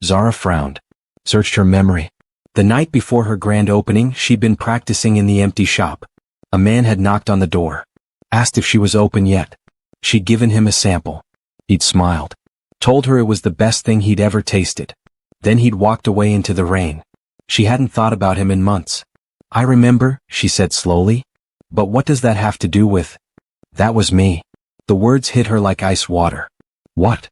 Speaker 1: Zara frowned. Searched her memory. The night before her grand opening, she'd been practicing in the empty shop. A man had knocked on the door. Asked if she was open yet. She'd given him a sample. He'd smiled. Told her it was the best thing he'd ever tasted. Then he'd walked away into the rain. She hadn't thought about him in months. "I remember," she said slowly. "But what does that have to do with?" "That was me." The words hit her like ice water. "What?"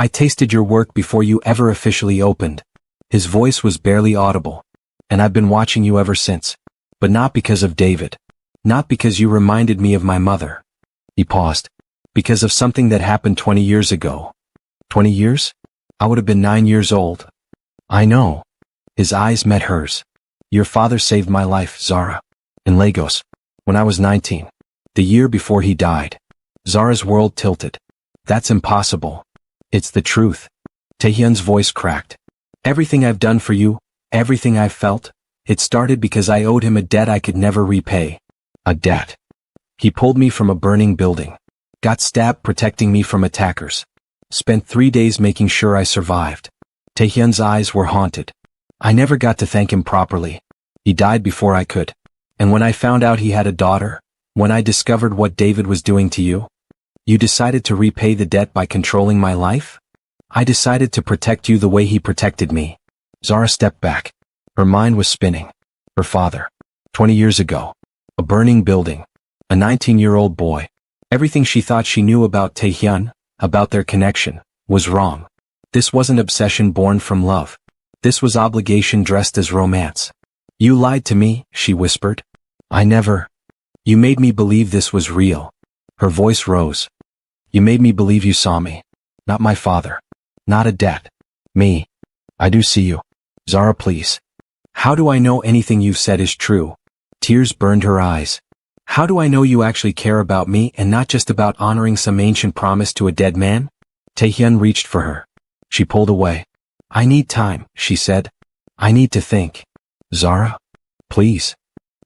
Speaker 1: "I tasted your work before you ever officially opened." His voice was barely audible. "And I've been watching you ever since. But not because of David. Not because you reminded me of my mother." He paused. "Because of something that happened 20 years ago." 20 years? I would have been 9 years old. "I know." His eyes met hers. "Your father saved my life, Zara. In Lagos. When I was 19. The year before he died." Zara's world tilted. "That's impossible." "It's the truth." Taehyun's voice cracked. "Everything I've done for you, everything I've felt, it started because I owed him a debt I could never repay. A debt. He pulled me from a burning building. Got stabbed protecting me from attackers. Spent 3 days making sure I survived. Taehyun's eyes were haunted. I never got to thank him properly. He died before I could. And when I found out he had a daughter, when I discovered what David was doing to you, you decided to repay the debt by controlling my life? I decided to protect you the way he protected me. Zara stepped back. Her mind was spinning. Her father. 20 years ago. A burning building. A 19-year-old boy. Everything she thought she knew about Taehyun, about their connection, was wrong. This wasn't obsession born from love. This was obligation dressed as romance. You lied to me, she whispered. I never. You made me believe this was real. Her voice rose. You made me believe you saw me. Not my father. Not a debt. Me. I do see you. Zara, please. How do I know anything you've said is true? Tears burned her eyes. How do I know you actually care about me and not just about honoring some ancient promise to a dead man? Taehyun reached for her. She pulled away. I need time, she said. I need to think. Zara? Please.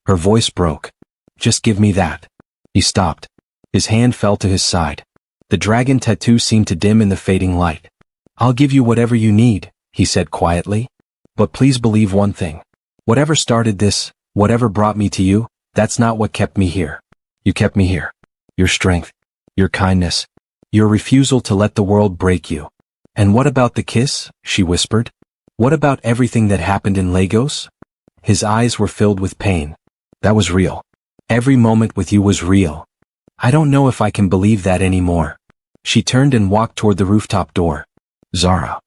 Speaker 1: Her voice broke. Just give me that. He stopped. His hand fell to his side. The dragon tattoo seemed to dim in the fading light. I'll give you whatever you need, he said quietly. But please believe one thing. Whatever started this, whatever brought me to you, that's not what kept me here. You kept me here. Your strength. Your kindness. Your refusal to let the world break you. And what about the kiss? She whispered. What about everything that happened in Lagos? His eyes were filled with pain. That was real. Every moment with you was real. I don't know if I can believe that anymore. She turned and walked toward the rooftop door. Zara.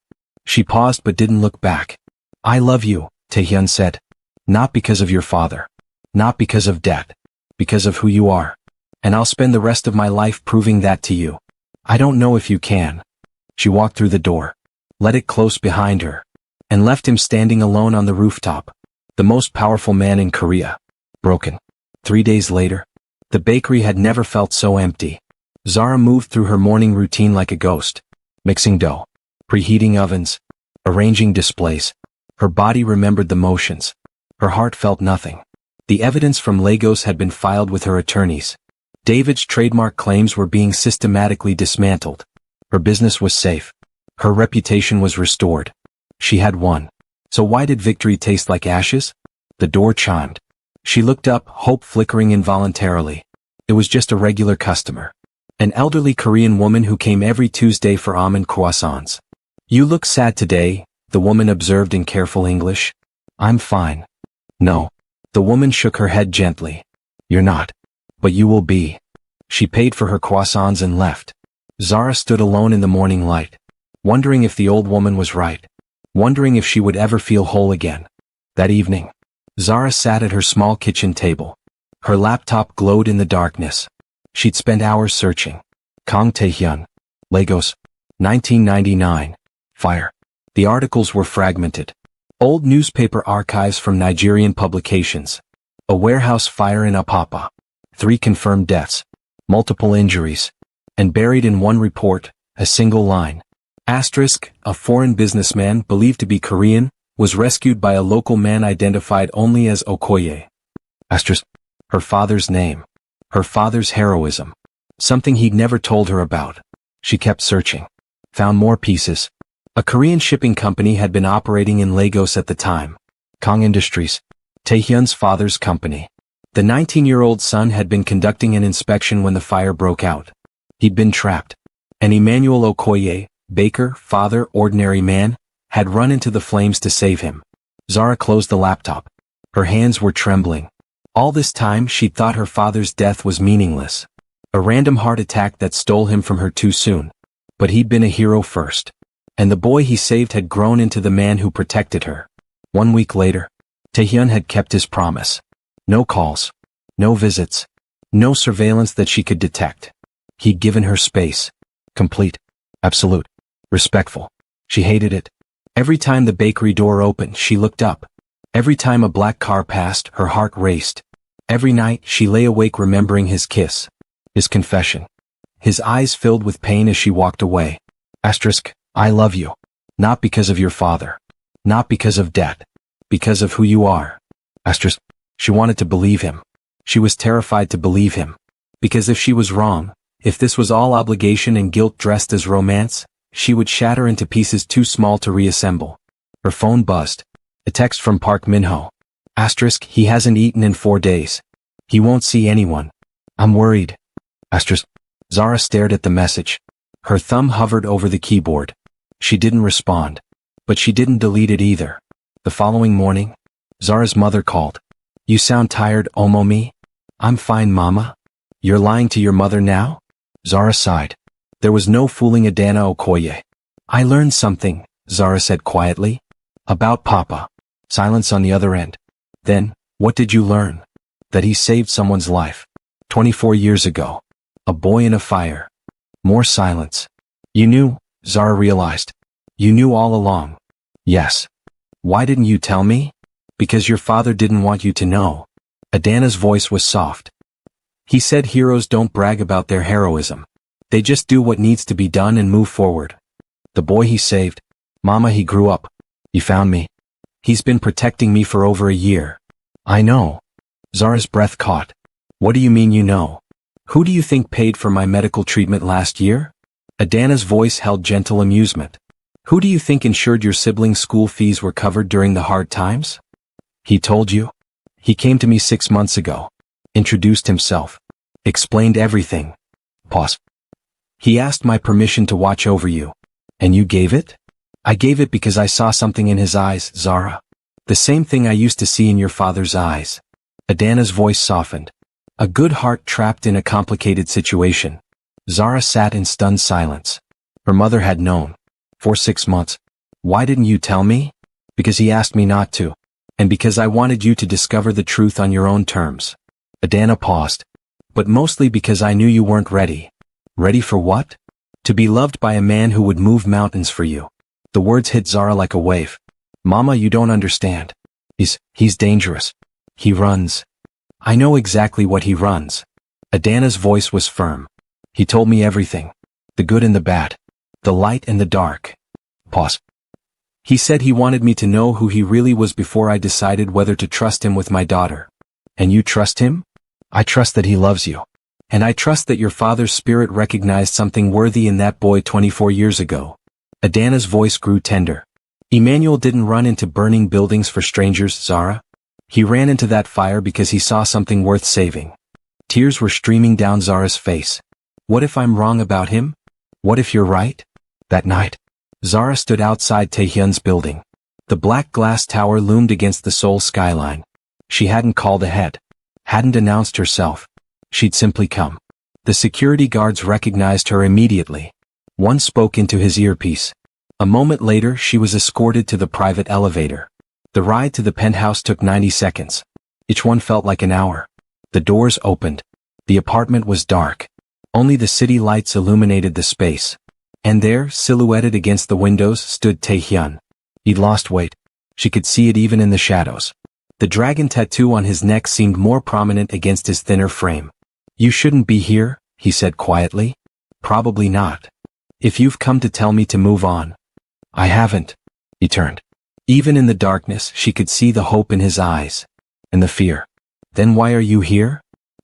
Speaker 1: She paused but didn't look back. I love you, Taehyun said. Not because of your father. Not because of debt. Because of who you are. And I'll spend the rest of my life proving that to you. I don't know if you can. She walked through the door. Let it close behind her. And left him standing alone on the rooftop. The most powerful man in Korea. Broken. 3 days later. The bakery had never felt so empty. Zara moved through her morning routine like a ghost. Mixing dough. Preheating ovens. Arranging displays. Her body remembered the motions. Her heart felt nothing. The evidence from Lagos had been filed with her attorneys. David's trademark claims were being systematically dismantled. Her business was safe. Her reputation was restored. She had won. So why did victory taste like ashes? The door chimed. She looked up, hope flickering involuntarily. It was just a regular customer. An elderly Korean woman who came every Tuesday for almond croissants. You look sad today, the woman observed in careful English. I'm fine. No. The woman shook her head gently. You're not. But you will be. She paid for her croissants and left. Zara stood alone in the morning light. Wondering if the old woman was right. Wondering if she would ever feel whole again. That evening. Zara sat at her small kitchen table. Her laptop glowed in the darkness. She'd spent hours searching. Kang Taehyun. Lagos. 1999. Fire. The articles were fragmented. Old newspaper archives from Nigerian publications. A warehouse fire in Apapa. 3 confirmed deaths. Multiple injuries. And buried in one report, a single line. Asterisk, a foreign businessman believed to be Korean, was rescued by a local man identified only as Okoye. Asterisk. Her father's name. Her father's heroism. Something he'd never told her about. She kept searching. Found more pieces. A Korean shipping company had been operating in Lagos at the time. Kang Industries. Taehyun's father's company. The 19-year-old son had been conducting an inspection when the fire broke out. He'd been trapped. And Emmanuel Okoye, baker, father, ordinary man, had run into the flames to save him. Zara closed the laptop. Her hands were trembling. All this time she'd thought her father's death was meaningless. A random heart attack that stole him from her too soon. But he'd been a hero first. And the boy he saved had grown into the man who protected her. 1 week later, Taehyun had kept his promise. No calls. No visits. No surveillance that she could detect. He'd given her space. Complete. Absolute. Respectful. She hated it. Every time the bakery door opened, she looked up. Every time a black car passed, her heart raced. Every night, she lay awake remembering his kiss. His confession. His eyes filled with pain as she walked away. Asterisk. I love you. Not because of your father. Not because of debt. Because of who you are. Asterisk. She wanted to believe him. She was terrified to believe him. Because if she was wrong, if this was all obligation and guilt dressed as romance, she would shatter into pieces too small to reassemble. Her phone buzzed. A text from Park Minho. Asterisk, he hasn't eaten in 4 days. He won't see anyone. I'm worried. Asterisk. Zara stared at the message. Her thumb hovered over the keyboard. She didn't respond. But she didn't delete it either. The following morning, Zara's mother called. You sound tired, Omomi? I'm fine, Mama. You're lying to your mother now? Zara sighed. There was no fooling Adana Okoye. I learned something, Zara said quietly. About Papa. Silence on the other end. Then, what did you learn? That he saved someone's life. 24 years ago. A boy in a fire. More silence. You knew, Zara realized. You knew all along. Yes. Why didn't you tell me? Because your father didn't want you to know. Adana's voice was soft. He said heroes don't brag about their heroism. They just do what needs to be done and move forward. The boy he saved. Mama, he grew up. He found me. He's been protecting me for over a year. I know. Zara's breath caught. What do you mean you know? Who do you think paid for my medical treatment last year? Adana's voice held gentle amusement. Who do you think ensured your siblings' school fees were covered during the hard times? He told you? He came to me 6 months ago. Introduced himself. Explained everything. Pause. He asked my permission to watch over you. And you gave it? I gave it because I saw something in his eyes, Zara. The same thing I used to see in your father's eyes. Adana's voice softened. A good heart trapped in a complicated situation. Zara sat in stunned silence. Her mother had known. For 6 months. Why didn't you tell me? Because he asked me not to. And because I wanted you to discover the truth on your own terms. Adana paused. But mostly because I knew you weren't ready. Ready for what? To be loved by a man who would move mountains for you. The words hit Zara like a wave. Mama, you don't understand. He's dangerous. He runs. I know exactly what he runs. Adana's voice was firm. He told me everything. The good and the bad. The light and the dark. Pause. He said he wanted me to know who he really was before I decided whether to trust him with my daughter. And you trust him? I trust that he loves you. And I trust that your father's spirit recognized something worthy in that boy 24 years ago. Adana's voice grew tender. Emmanuel didn't run into burning buildings for strangers, Zara. He ran into that fire because he saw something worth saving. Tears were streaming down Zara's face. What if I'm wrong about him? What if you're right? That night, Zara stood outside Taehyun's building. The black glass tower loomed against the Seoul skyline. She hadn't called ahead. Hadn't announced herself. She'd simply come. The security guards recognized her immediately. One spoke into his earpiece. A moment later she was escorted to the private elevator. The ride to the penthouse took 90 seconds. Each one felt like an hour. The doors opened. The apartment was dark. Only the city lights illuminated the space. And there, silhouetted against the windows, stood Taehyun. He'd lost weight. She could see it even in the shadows. The dragon tattoo on his neck seemed more prominent against his thinner frame. You shouldn't be here, he said quietly. Probably not. If you've come to tell me to move on. I haven't. He turned. Even in the darkness she could see the hope in his eyes. And the fear. Then why are you here?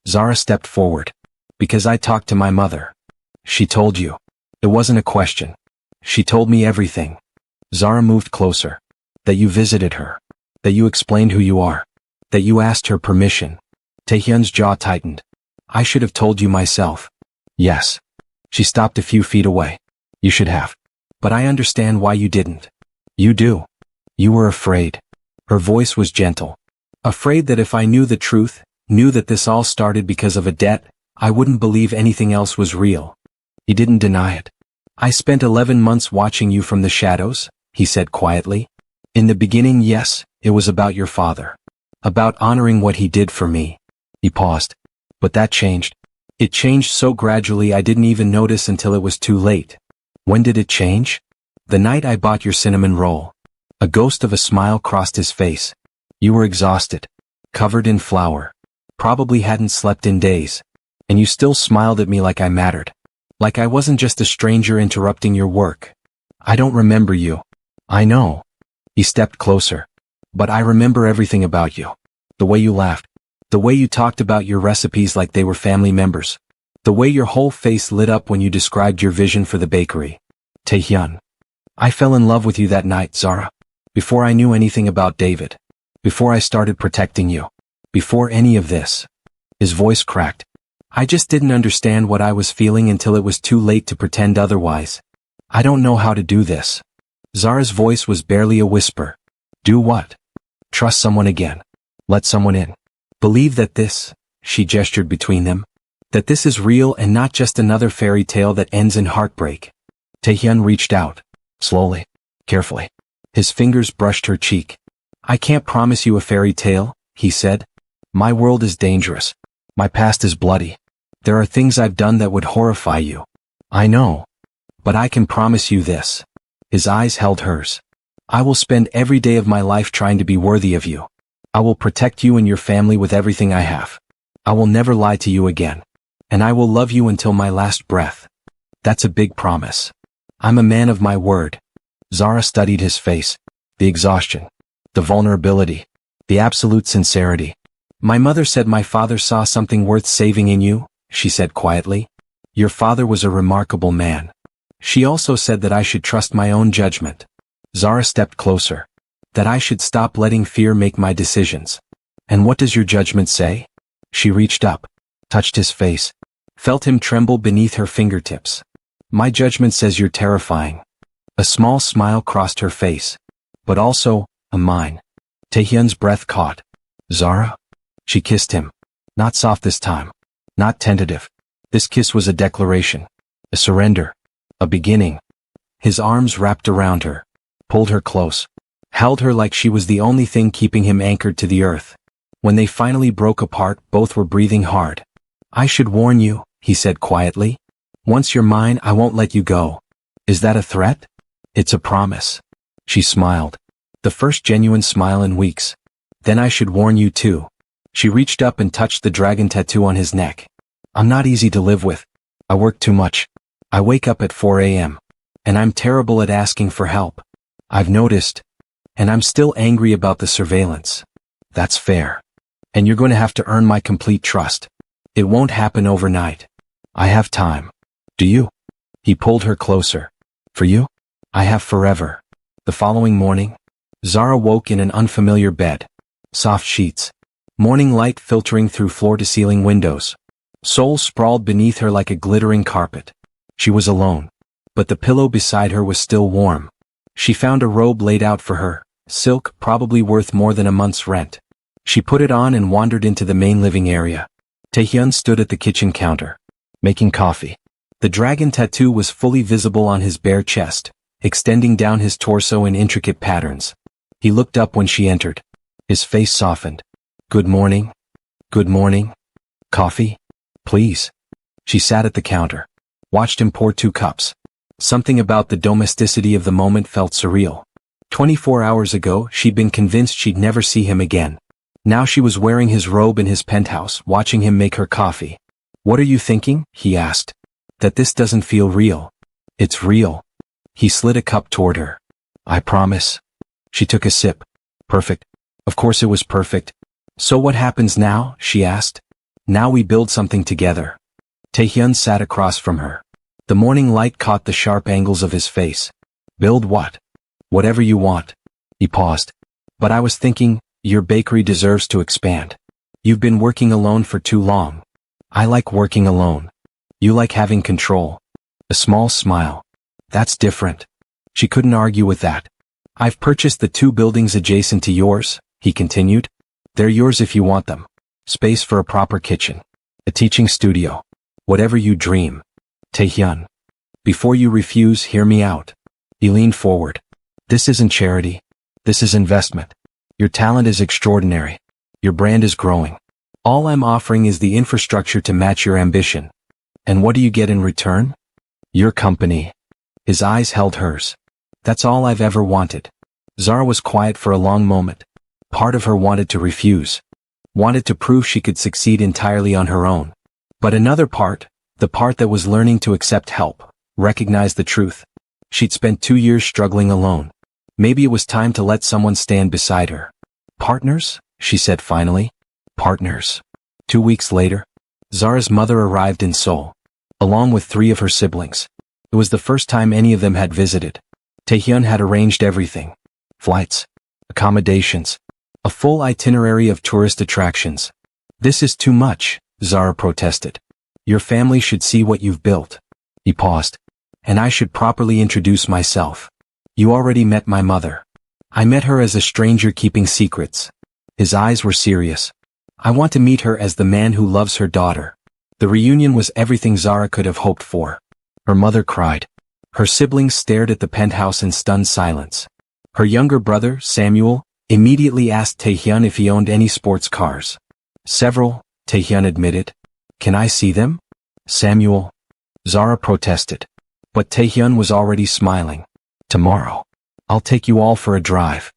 Speaker 1: Zara stepped forward. Because I talked to my mother. She told you. It wasn't a question. She told me everything. Zara moved closer. That you visited her. That you explained who you are. That you asked her permission. Taehyun's jaw tightened. I should have told you myself. Yes. She stopped a few feet away. You should have. But I understand why you didn't. You do. You were afraid. Her voice was gentle. Afraid that if I knew the truth, knew that this all started because of a debt, I wouldn't believe anything else was real. He didn't deny it. I spent 11 months watching you from the shadows, he said quietly. In the beginning, yes, it was about your father. About honoring what he did for me. He paused. But that changed. It changed so gradually I didn't even notice until it was too late. When did it change? The night I bought your cinnamon roll. A ghost of a smile crossed his face. You were exhausted. Covered in flour. Probably hadn't slept in days. And you still smiled at me like I mattered. Like I wasn't just a stranger interrupting your work. I don't remember you. I know. He stepped closer. But I remember everything about you. The way you laughed. The way you talked about your recipes like they were family members. The way your whole face lit up when you described your vision for the bakery. Taehyun. I fell in love with you that night, Zara. Before I knew anything about David. Before I started protecting you. Before any of this. His voice cracked. I just didn't understand what I was feeling until it was too late to pretend otherwise. I don't know how to do this. Zara's voice was barely a whisper. Do what? Trust someone again. Let someone in. Believe that this, she gestured between them, that this is real and not just another fairy tale that ends in heartbreak. Taehyun reached out, slowly, carefully. His fingers brushed her cheek. I can't promise you a fairy tale, he said. My world is dangerous. My past is bloody. There are things I've done that would horrify you. I know. But I can promise you this. His eyes held hers. I will spend every day of my life trying to be worthy of you. I will protect you and your family with everything I have. I will never lie to you again. And I will love you until my last breath. That's a big promise. I'm a man of my word. Zara studied his face. The exhaustion. The vulnerability. The absolute sincerity. My mother said my father saw something worth saving in you, she said quietly. Your father was a remarkable man. She also said that I should trust my own judgment. Zara stepped closer. That I should stop letting fear make my decisions. And what does your judgment say? She reached up, touched his face, felt him tremble beneath her fingertips. My judgment says you're terrifying. A small smile crossed her face. But also, a mine. Taehyun's breath caught. Zara? She kissed him. Not soft this time. Not tentative. This kiss was a declaration. A surrender. A beginning. His arms wrapped around her. Pulled her close. Held her like she was the only thing keeping him anchored to the earth. When they finally broke apart, both were breathing hard. I should warn you, he said quietly. Once you're mine, I won't let you go. Is that a threat? It's a promise. She smiled. The first genuine smile in weeks. Then I should warn you too. She reached up and touched the dragon tattoo on his neck. I'm not easy to live with. I work too much. I wake up at 4 a.m. And I'm terrible at asking for help. I've noticed. And I'm still angry about the surveillance. That's fair. And you're going to have to earn my complete trust. It won't happen overnight. I have time. Do you? He pulled her closer. For you? I have forever. The following morning, Zara woke in an unfamiliar bed. Soft sheets. Morning light filtering through floor-to-ceiling windows. Soul sprawled beneath her like a glittering carpet. She was alone. But the pillow beside her was still warm. She found a robe laid out for her, silk, probably worth more than a month's rent. She put it on and wandered into the main living area. Taehyun stood at the kitchen counter, making coffee. The dragon tattoo was fully visible on his bare chest, extending down his torso in intricate patterns. He looked up when she entered. His face softened. Good morning. Good morning. Coffee? Please. She sat at the counter, watched him pour 2 cups. Something about the domesticity of the moment felt surreal. 24 hours ago, she'd been convinced she'd never see him again. Now she was wearing his robe in his penthouse, watching him make her coffee. What are you thinking? He asked. That this doesn't feel real. It's real. He slid a cup toward her. I promise. She took a sip. Perfect. Of course it was perfect. So what happens now? She asked. Now we build something together. Taehyun sat across from her. The morning light caught the sharp angles of his face. Build what? Whatever you want. He paused. But I was thinking, your bakery deserves to expand. You've been working alone for too long. I like working alone. You like having control. A small smile. That's different. She couldn't argue with that. I've purchased the 2 buildings adjacent to yours, he continued. They're yours if you want them. Space for a proper kitchen. A teaching studio. Whatever you dream. Taehyun. Before you refuse, hear me out. He leaned forward. This isn't charity. This is investment. Your talent is extraordinary. Your brand is growing. All I'm offering is the infrastructure to match your ambition. And what do you get in return? Your company. His eyes held hers. That's all I've ever wanted. Zara was quiet for a long moment. Part of her wanted to refuse. Wanted to prove she could succeed entirely on her own. But another part, the part that was learning to accept help, recognized the truth. She'd spent 2 years struggling alone. Maybe it was time to let someone stand beside her. Partners? She said finally. Partners. 2 weeks later, Zara's mother arrived in Seoul, along with 3 of her siblings. It was the first time any of them had visited. Taehyun had arranged everything. Flights, accommodations, a full itinerary of tourist attractions. "This is too much," Zara protested. "Your family should see what you've built." He paused. "And I should properly introduce myself. You already met my mother. I met her as a stranger keeping secrets." His eyes were serious. "I want to meet her as the man who loves her daughter." The reunion was everything Zara could have hoped for. Her mother cried. Her siblings stared at the penthouse in stunned silence. Her younger brother, Samuel, immediately asked Taehyun if he owned any sports cars. "Several," Taehyun admitted. "Can I see them?" "Samuel." Zara protested. But Taehyun was already smiling. "Tomorrow. I'll take you all for a drive."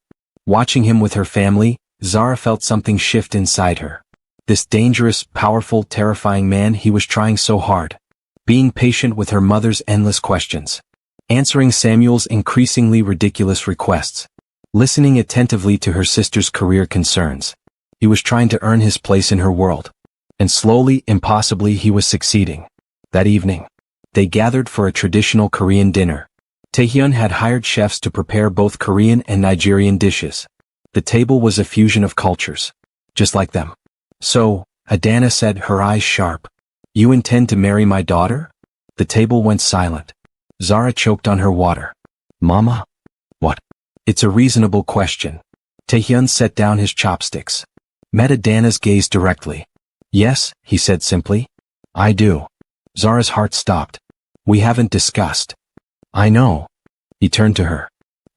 Speaker 1: Watching him with her family, Zara felt something shift inside her. This dangerous, powerful, terrifying man, he was trying so hard. Being patient with her mother's endless questions. Answering Samuel's increasingly ridiculous requests. Listening attentively to her sister's career concerns. He was trying to earn his place in her world. And slowly, impossibly, he was succeeding. That evening, they gathered for a traditional Korean dinner. Taehyun had hired chefs to prepare both Korean and Nigerian dishes. The table was a fusion of cultures. Just like them. "So," Adana said, her eyes sharp. "You intend to marry my daughter?" The table went silent. Zara choked on her water. "Mama?" "What?" "It's a reasonable question." Taehyun set down his chopsticks. Met Adana's gaze directly. "Yes," he said simply. "I do." Zara's heart stopped. "We haven't discussed." "I know." He turned to her.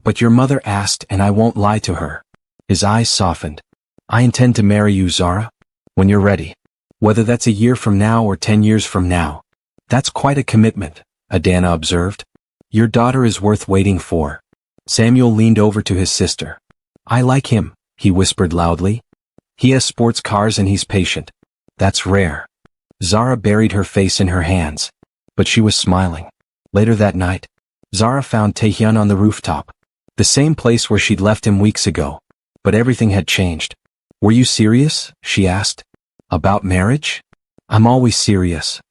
Speaker 1: "But your mother asked, and I won't lie to her." His eyes softened. "I intend to marry you, Zara. When you're ready. Whether that's a year from now or 10 years from now." "That's quite a commitment," Adana observed. "Your daughter is worth waiting for." Samuel leaned over to his sister. "I like him," he whispered loudly. "He has sports cars and he's patient. That's rare." Zara buried her face in her hands. But she was smiling. Later that night, Zara found Taehyun on the rooftop. The same place where she'd left him weeks ago. But everything had changed. "Were you serious?" she asked. "About marriage?" "I'm always serious."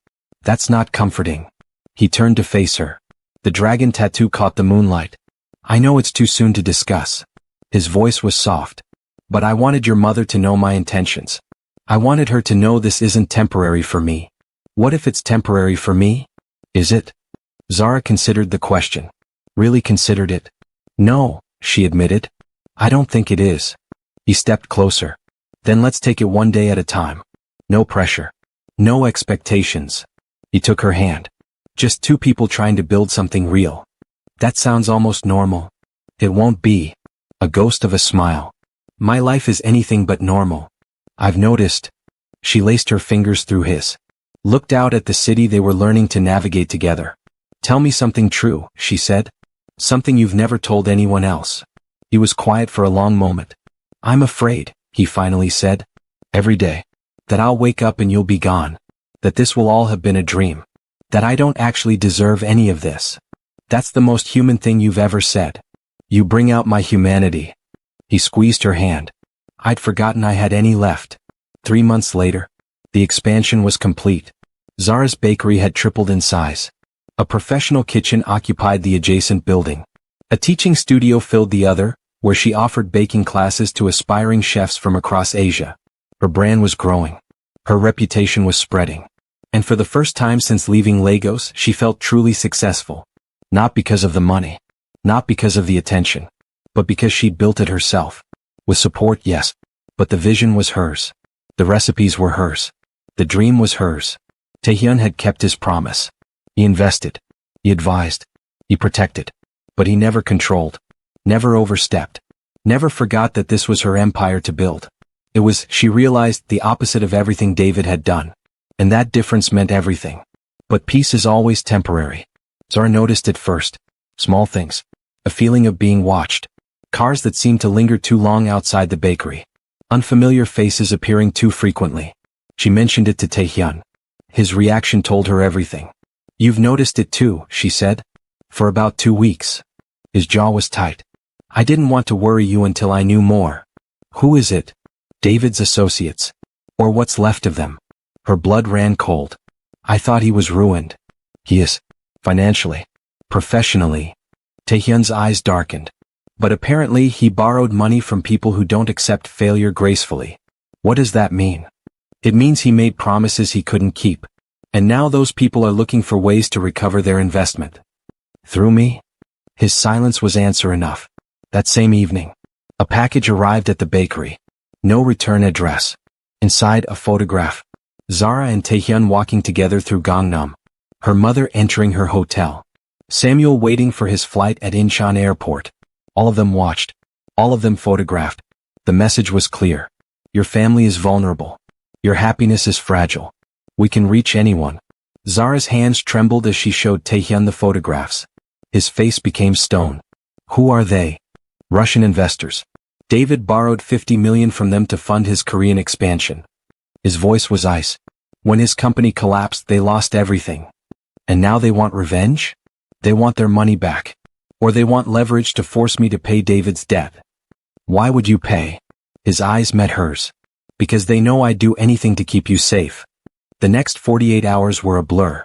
Speaker 1: "That's not comforting." He turned to face her. The dragon tattoo caught the moonlight. "I know it's too soon to discuss." His voice was soft. "But I wanted your mother to know my intentions. I wanted her to know this isn't temporary for me." "What if it's temporary for me?" "Is it?" Zara considered the question. Really considered it. "No," she admitted. "I don't think it is." He stepped closer. "Then let's take it one day at a time. No pressure. No expectations." He took her hand. "Just 2 people trying to build something real." "That sounds almost normal." "It won't be." A ghost of a smile. "My life is anything but normal. I've noticed." She laced her fingers through his. Looked out at the city they were learning to navigate together. "Tell me something true," she said. "Something you've never told anyone else." He was quiet for a long moment. "I'm afraid," he finally said. "Every day. That I'll wake up and you'll be gone. That this will all have been a dream. That I don't actually deserve any of this. That's the most human thing you've ever said. You bring out my humanity." He squeezed her hand. "I'd forgotten I had any left." 3 months later, the expansion was complete. Zara's bakery had tripled in size. A professional kitchen occupied the adjacent building. A teaching studio filled the other, where she offered baking classes to aspiring chefs from across Asia. Her brand was growing. Her reputation was spreading. And for the first time since leaving Lagos, she felt truly successful. Not because of the money. Not because of the attention. But because she'd built it herself. With support, yes. But the vision was hers. The recipes were hers. The dream was hers. Taehyun had kept his promise. He invested. He advised. He protected. But he never controlled. Never overstepped. Never forgot that this was her empire to build. It was, she realized, the opposite of everything David had done. And that difference meant everything. But peace is always temporary. Zara noticed it first. Small things. A feeling of being watched. Cars that seemed to linger too long outside the bakery. Unfamiliar faces appearing too frequently. She mentioned it to Taehyun. His reaction told her everything. "You've noticed it too," she said. "For about 2 weeks." His jaw was tight. "I didn't want to worry you until I knew more." "Who is it?" "David's associates. Or what's left of them. Her blood ran cold. I thought he was ruined. He is. Financially. Professionally. Taehyun's eyes darkened. But apparently he borrowed money from people who don't accept failure gracefully. What does that mean? It means he made promises he couldn't keep. And now those people are looking for ways to recover their investment. Through me? His silence was answer enough. That same evening, a package arrived at the bakery. No return address. Inside, a photograph. Zara and Taehyun walking together through Gangnam. Her mother entering her hotel. Samuel waiting for his flight at Incheon Airport. All of them watched. All of them photographed. The message was clear. Your family is vulnerable. Your happiness is fragile. We can reach anyone. Zara's hands trembled as she showed Taehyun the photographs. His face became stone. Who are they? Russian investors. David borrowed 50 million from them to fund his Korean expansion. His voice was ice. When his company collapsed, they lost everything. And now they want revenge? They want their money back. Or they want leverage to force me to pay David's debt. Why would you pay? His eyes met hers. Because they know I'd do anything to keep you safe. The next 48 hours were a blur.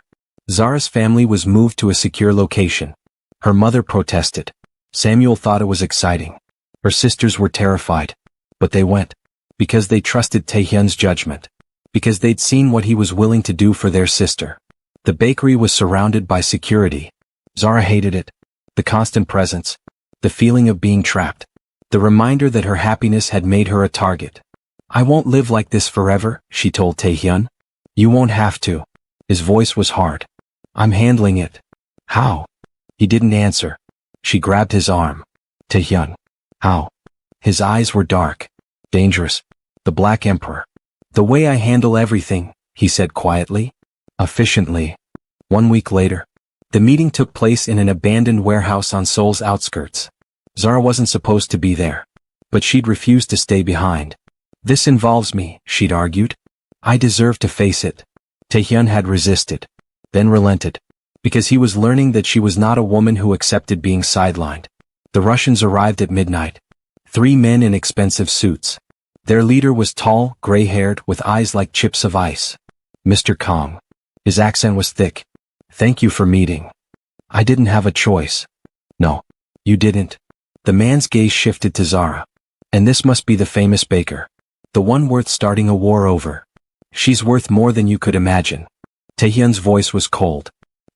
Speaker 1: Zara's family was moved to a secure location. Her mother protested. Samuel thought it was exciting. Her sisters were terrified. But they went. Because they trusted Taehyun's judgment. Because they'd seen what he was willing to do for their sister. The bakery was surrounded by security. Zara hated it. The constant presence. The feeling of being trapped. The reminder that her happiness had made her a target. I won't live like this forever, she told Taehyun. You won't have to. His voice was hard. I'm handling it. How? He didn't answer. She grabbed his arm. Taehyun. How? His eyes were dark. Dangerous. The Black Emperor. The way I handle everything, he said quietly. Efficiently. 1 week later. The meeting took place in an abandoned warehouse on Seoul's outskirts. Zara wasn't supposed to be there. But she'd refused to stay behind. This involves me, she'd argued. I deserve to face it. Taehyun had resisted. Then relented. Because he was learning that she was not a woman who accepted being sidelined. The Russians arrived at midnight. 3 men in expensive suits. Their leader was tall, gray-haired, with eyes like chips of ice. Mr. Kong. His accent was thick. Thank you for meeting. I didn't have a choice. No. You didn't. The man's gaze shifted to Zara. And this must be the famous baker. The one worth starting a war over. She's worth more than you could imagine. Taehyun's voice was cold.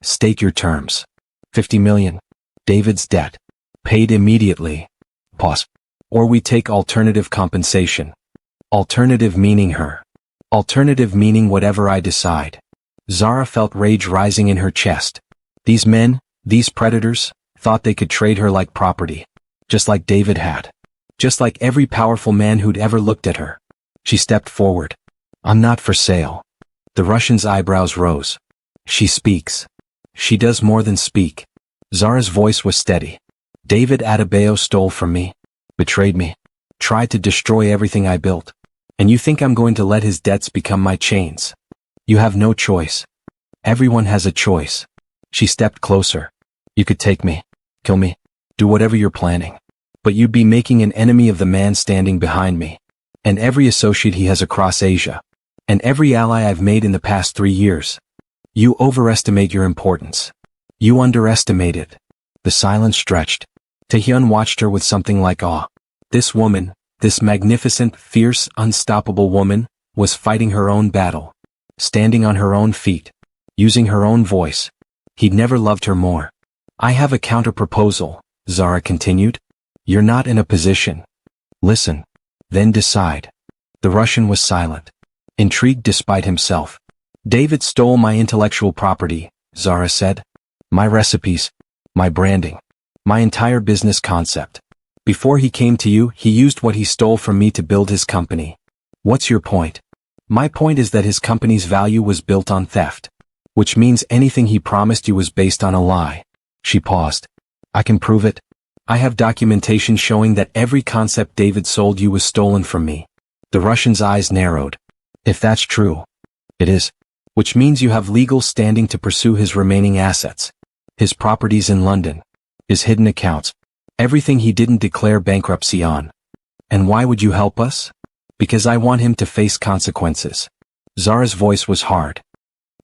Speaker 1: State your terms. 50 million. David's debt. Paid immediately. Pause. Or we take alternative compensation. Alternative meaning her. Alternative meaning whatever I decide. Zara felt rage rising in her chest. These men, these predators, thought they could trade her like property. Just like David had. Just like every powerful man who'd ever looked at her. She stepped forward. I'm not for sale. The Russian's eyebrows rose. She speaks. She does more than speak. Zara's voice was steady. David Adebayo stole from me. Betrayed me. Tried to destroy everything I built. And you think I'm going to let his debts become my chains? You have no choice. Everyone has a choice. She stepped closer. You could take me. Kill me. Do whatever you're planning. But you'd be making an enemy of the man standing behind me. And every associate he has across Asia. And every ally I've made in the past 3 years. You overestimate your importance. You underestimate it. The silence stretched. Taehyun watched her with something like awe. This woman, this magnificent, fierce, unstoppable woman, was fighting her own battle. Standing on her own feet. Using her own voice. He'd never loved her more. I have a counter-proposal, Zara continued. You're not in a position. Listen. Then decide. The Russian was silent. Intrigued despite himself. David stole my intellectual property, Zara said. My recipes. My branding. My entire business concept. Before he came to you, he used what he stole from me to build his company. What's your point? My point is that his company's value was built on theft. Which means anything he promised you was based on a lie. She paused. I can prove it. I have documentation showing that every concept David sold you was stolen from me. The Russian's eyes narrowed. If that's true. It is. Which means you have legal standing to pursue his remaining assets. His properties in London. His hidden accounts. Everything he didn't declare bankruptcy on. And why would you help us? Because I want him to face consequences. Zara's voice was hard.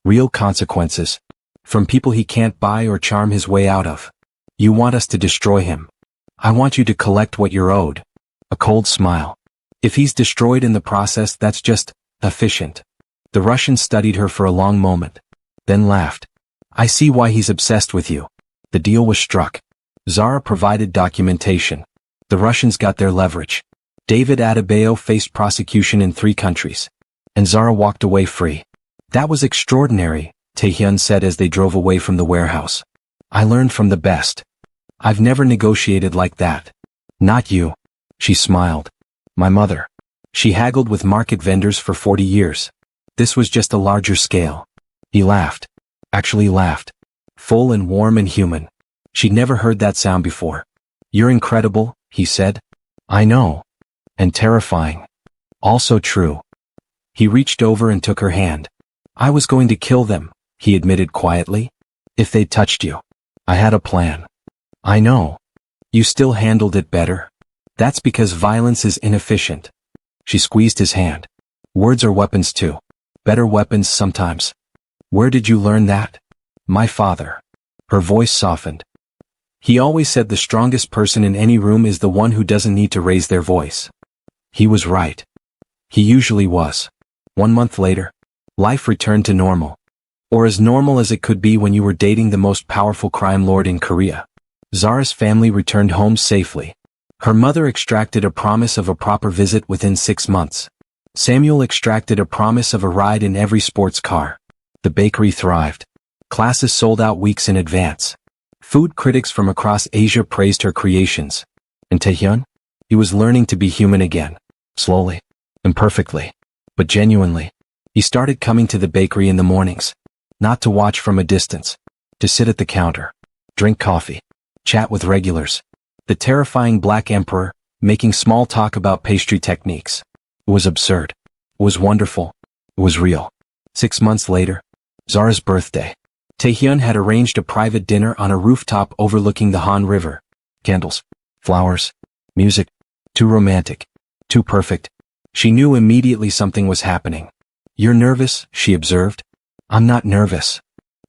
Speaker 1: Real consequences. From people he can't buy or charm his way out of. You want us to destroy him. I want you to collect what you're owed. A cold smile. If he's destroyed in the process, that's just efficient. The Russian studied her for a long moment, then laughed. I see why he's obsessed with you. The deal was struck. Zara provided documentation. The Russians got their leverage. David Adebayo faced prosecution in 3 countries. And Zara walked away free. That was extraordinary, Taehyun said as they drove away from the warehouse. I learned from the best. I've never negotiated like that. Not you. She smiled. My mother. She haggled with market vendors for 40 years. This was just a larger scale. He laughed. Actually laughed. Full and warm and human. She'd never heard that sound before. You're incredible, he said. I know. And terrifying. Also true. He reached over and took her hand. I was going to kill them, he admitted quietly. If they'd touched you. I had a plan. I know. You still handled it better. That's because violence is inefficient. She squeezed his hand. Words are weapons too. Better weapons sometimes. Where did you learn that? My father. Her voice softened. He always said the strongest person in any room is the one who doesn't need to raise their voice. He was right. He usually was. 1 month later, life returned to normal. Or as normal as it could be when you were dating the most powerful crime lord in Korea. Zara's family returned home safely. Her mother extracted a promise of a proper visit within 6 months. Samuel extracted a promise of a ride in every sports car. The bakery thrived. Classes sold out weeks in advance. Food critics from across Asia praised her creations. And Taehyun? He was learning to be human again. Slowly. Imperfectly. But genuinely. He started coming to the bakery in the mornings. Not to watch from a distance. To sit at the counter. Drink coffee. Chat with regulars. The terrifying Black Emperor, making small talk about pastry techniques. It was absurd. It was wonderful. It was real. 6 months later, Zara's birthday. Taehyun had arranged a private dinner on a rooftop overlooking the Han River. Candles. Flowers. Music. Too romantic. Too perfect. She knew immediately something was happening. You're nervous, she observed. I'm not nervous.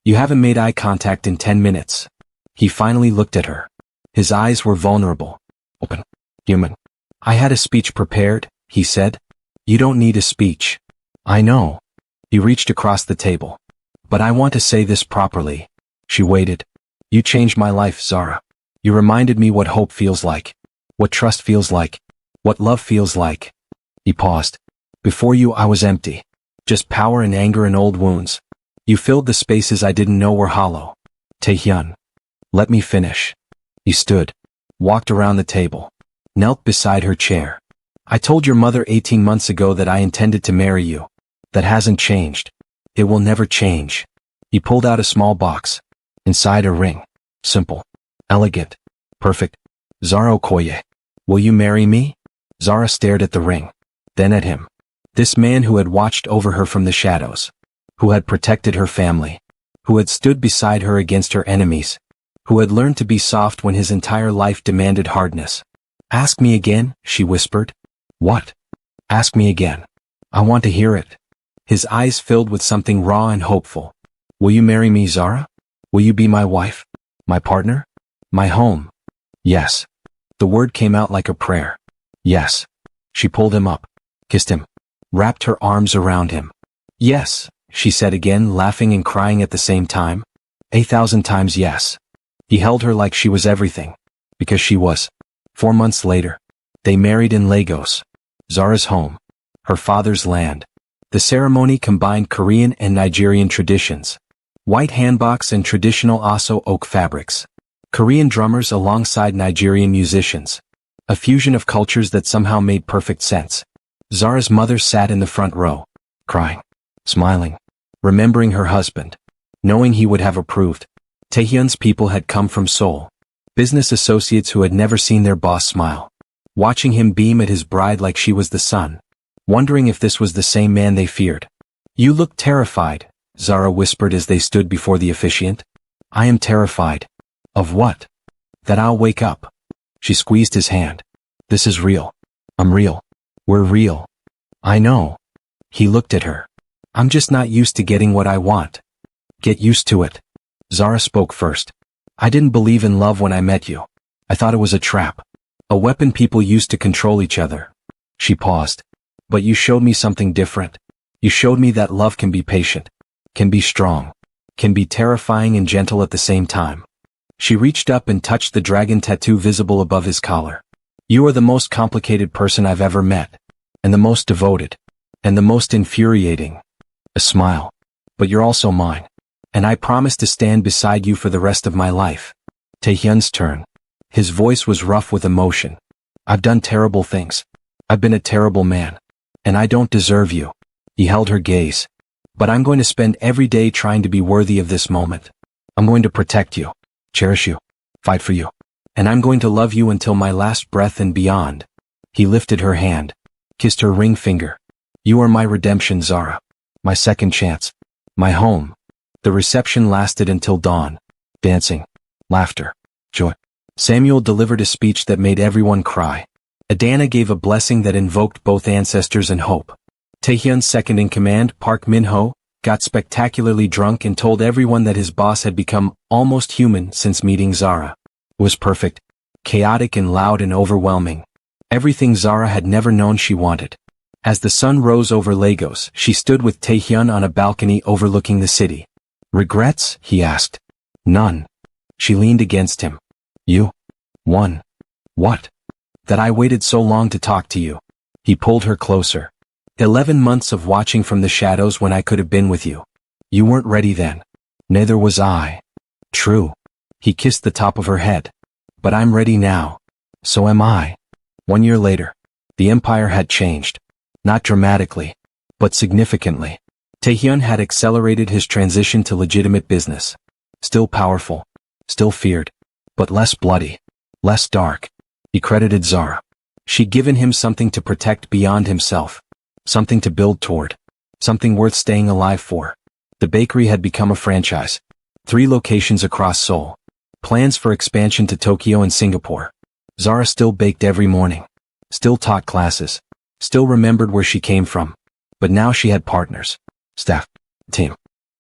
Speaker 1: You haven't made eye contact in 10 minutes. He finally looked at her. His eyes were vulnerable. Open. Human. I had a speech prepared, he said. You don't need a speech. I know. He reached across the table. But I want to say this properly. She waited. You changed my life, Zara. You reminded me what hope feels like. What trust feels like. What love feels like. He paused. Before you I was empty. Just power and anger and old wounds. You filled the spaces I didn't know were hollow. Taehyun. Let me finish. He stood. Walked around the table. Knelt beside her chair. I told your mother 18 months ago that I intended to marry you. That hasn't changed. It will never change. He pulled out a small box. Inside a ring. Simple. Elegant. Perfect. Zara Okoye. Will you marry me? Zara stared at the ring. Then at him. This man who had watched over her from the shadows. Who had protected her family. Who had stood beside her against her enemies. Who had learned to be soft when his entire life demanded hardness. Ask me again, she whispered. What? Ask me again. I want to hear it. His eyes filled with something raw and hopeful. Will you marry me, Zara? Will you be my wife? My partner? My home? Yes. The word came out like a prayer. Yes. She pulled him up. Kissed him. Wrapped her arms around him. Yes, she said again, laughing and crying at the same time. 1,000 times yes. He held her like she was everything. Because she was. 4 months later. They married in Lagos. Zara's home. Her father's land. The ceremony combined Korean and Nigerian traditions. White hanboks and traditional Aso oak fabrics. Korean drummers alongside Nigerian musicians. A fusion of cultures that somehow made perfect sense. Zara's mother sat in the front row. Crying. Smiling. Remembering her husband. Knowing he would have approved. Taehyun's people had come from Seoul. Business associates who had never seen their boss smile. Watching him beam at his bride like she was the sun. Wondering if this was the same man they feared. You look terrified, Zara whispered as they stood before the officiant. I am terrified. Of what? That I'll wake up. She squeezed his hand. This is real. I'm real. We're real. I know. He looked at her. I'm just not used to getting what I want. Get used to it. Zara spoke first. I didn't believe in love when I met you. I thought it was a trap. A weapon people used to control each other. She paused. But you showed me something different. You showed me that love can be patient, can be strong, can be terrifying and gentle at the same time. She reached up and touched the dragon tattoo visible above his collar. You are the most complicated person I've ever met. And the most devoted. And the most infuriating. A smile. But you're also mine. And I promise to stand beside you for the rest of my life. Taehyun's turn. His voice was rough with emotion. I've done terrible things. I've been a terrible man. And I don't deserve you. He held her gaze. But I'm going to spend every day trying to be worthy of this moment. I'm going to protect you, cherish you, fight for you. And I'm going to love you until my last breath and beyond. He lifted her hand, kissed her ring finger. You are my redemption, Zara. My second chance. My home. The reception lasted until dawn. Dancing, laughter, joy. Samuel delivered a speech that made everyone cry. Adana gave a blessing that invoked both ancestors and hope. Taehyun's second in command, Park Min-ho, got spectacularly drunk and told everyone that his boss had become almost human since meeting Zara. It was perfect, chaotic and loud and overwhelming. Everything Zara had never known she wanted. As the sun rose over Lagos, she stood with Taehyun on a balcony overlooking the city. Regrets? He asked. None. She leaned against him. You? Won. What? That I waited so long to talk to you. He pulled her closer. 11 months of watching from the shadows when I could have been with you. You weren't ready then. Neither was I. True. He kissed the top of her head. But I'm ready now. So am I. 1 year later, the empire had changed. Not dramatically, but significantly. Taehyun had accelerated his transition to legitimate business. Still powerful. Still feared. But less bloody. Less dark. He credited Zara. She'd given him something to protect beyond himself. Something to build toward. Something worth staying alive for. The bakery had become a franchise. 3 locations across Seoul. Plans for expansion to Tokyo and Singapore. Zara still baked every morning. Still taught classes. Still remembered where she came from. But now she had partners. Staff. Team.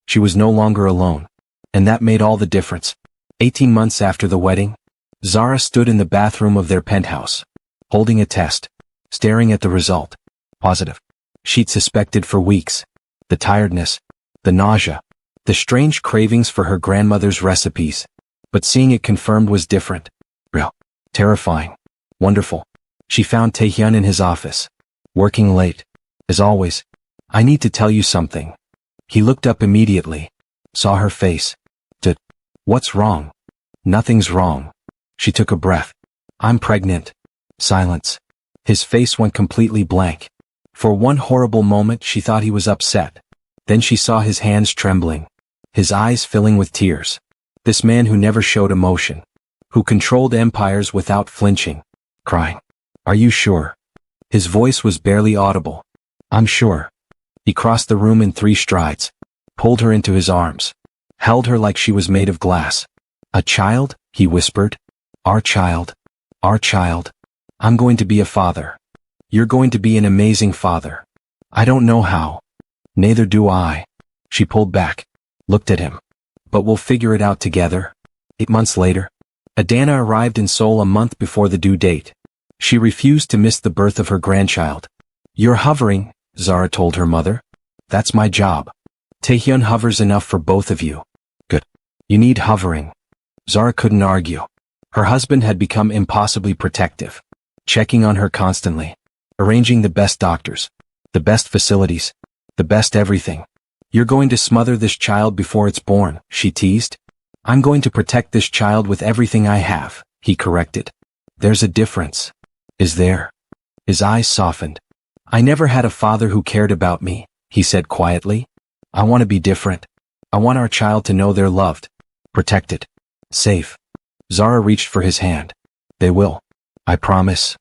Speaker 1: She was no longer alone. And that made all the difference. 18 months after the wedding, Zara stood in the bathroom of their penthouse. Holding a test. Staring at the result. Positive. She'd suspected for weeks. The tiredness. The nausea. The strange cravings for her grandmother's recipes. But seeing it confirmed was different. Real. Terrifying. Wonderful. She found Taehyun in his office. Working late. As always. I need to tell you something. He looked up immediately. Saw her face. What's wrong? Nothing's wrong. She took a breath. I'm pregnant. Silence. His face went completely blank. For one horrible moment she thought he was upset. Then she saw his hands trembling. His eyes filling with tears. This man who never showed emotion. Who controlled empires without flinching. Crying. Are you sure? His voice was barely audible. I'm sure. He crossed the room in 3 strides. Pulled her into his arms. Held her like she was made of glass. A child? He whispered. Our child. Our child. I'm going to be a father. You're going to be an amazing father. I don't know how. Neither do I. She pulled back. Looked at him. But we'll figure it out together. 8 months later. Adana arrived in Seoul a month before the due date. She refused to miss the birth of her grandchild. You're hovering, Zara told her mother. That's my job. Taehyun hovers enough for both of you. Good. You need hovering. Zara couldn't argue. Her husband had become impossibly protective. Checking on her constantly. Arranging the best doctors. The best facilities. The best everything. You're going to smother this child before it's born, she teased. I'm going to protect this child with everything I have, he corrected. There's a difference. Is there? His eyes softened. I never had a father who cared about me, he said quietly. I want to be different. I want our child to know they're loved. Protected. Safe. Zara reached for his hand. They will. I promise.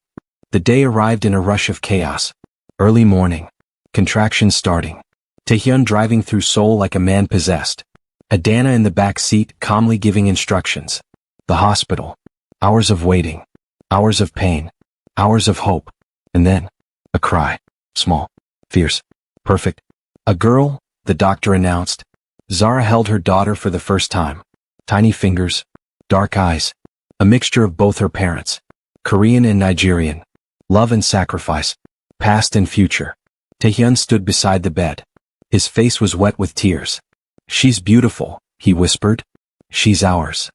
Speaker 1: The day arrived in a rush of chaos. Early morning. Contractions starting. Taehyun driving through Seoul like a man possessed. Adana in the back seat calmly giving instructions. The hospital. Hours of waiting. Hours of pain. Hours of hope. And then, a cry. Small. Fierce. Perfect. A girl, the doctor announced. Zara held her daughter for the first time. Tiny fingers. Dark eyes. A mixture of both her parents. Korean and Nigerian. Love and sacrifice. Past and future. Taehyun stood beside the bed. His face was wet with tears. She's beautiful, he whispered. She's ours.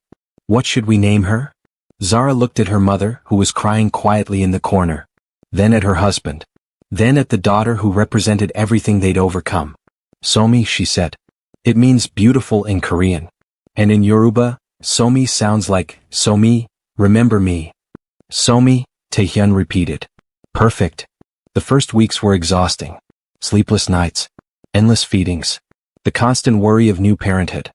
Speaker 1: What should we name her? Zara looked at her mother, who was crying quietly in the corner. Then at her husband. Then at the daughter who represented everything they'd overcome. Somi, she said. It means beautiful in Korean. And in Yoruba, Somi sounds like, Somi, remember me. Somi, Taehyun repeated. Perfect. The first weeks were exhausting. Sleepless nights. Endless feedings. The constant worry of new parenthood.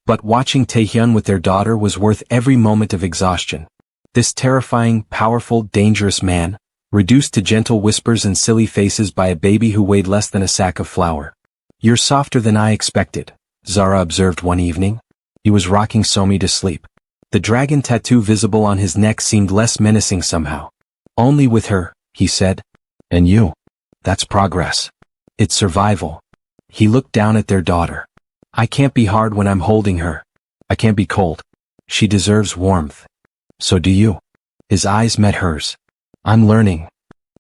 Speaker 1: But watching Taehyun with their daughter was worth every moment of exhaustion. This terrifying, powerful, dangerous man, reduced to gentle whispers and silly faces by a baby who weighed less than a sack of flour. You're softer than I expected, Zara observed one evening. He was rocking Somi to sleep. The dragon tattoo visible on his neck seemed less menacing somehow. Only with her, he said. And you. That's progress. It's survival. He looked down at their daughter. I can't be hard when I'm holding her. I can't be cold. She deserves warmth. So do you. His eyes met hers. I'm learning.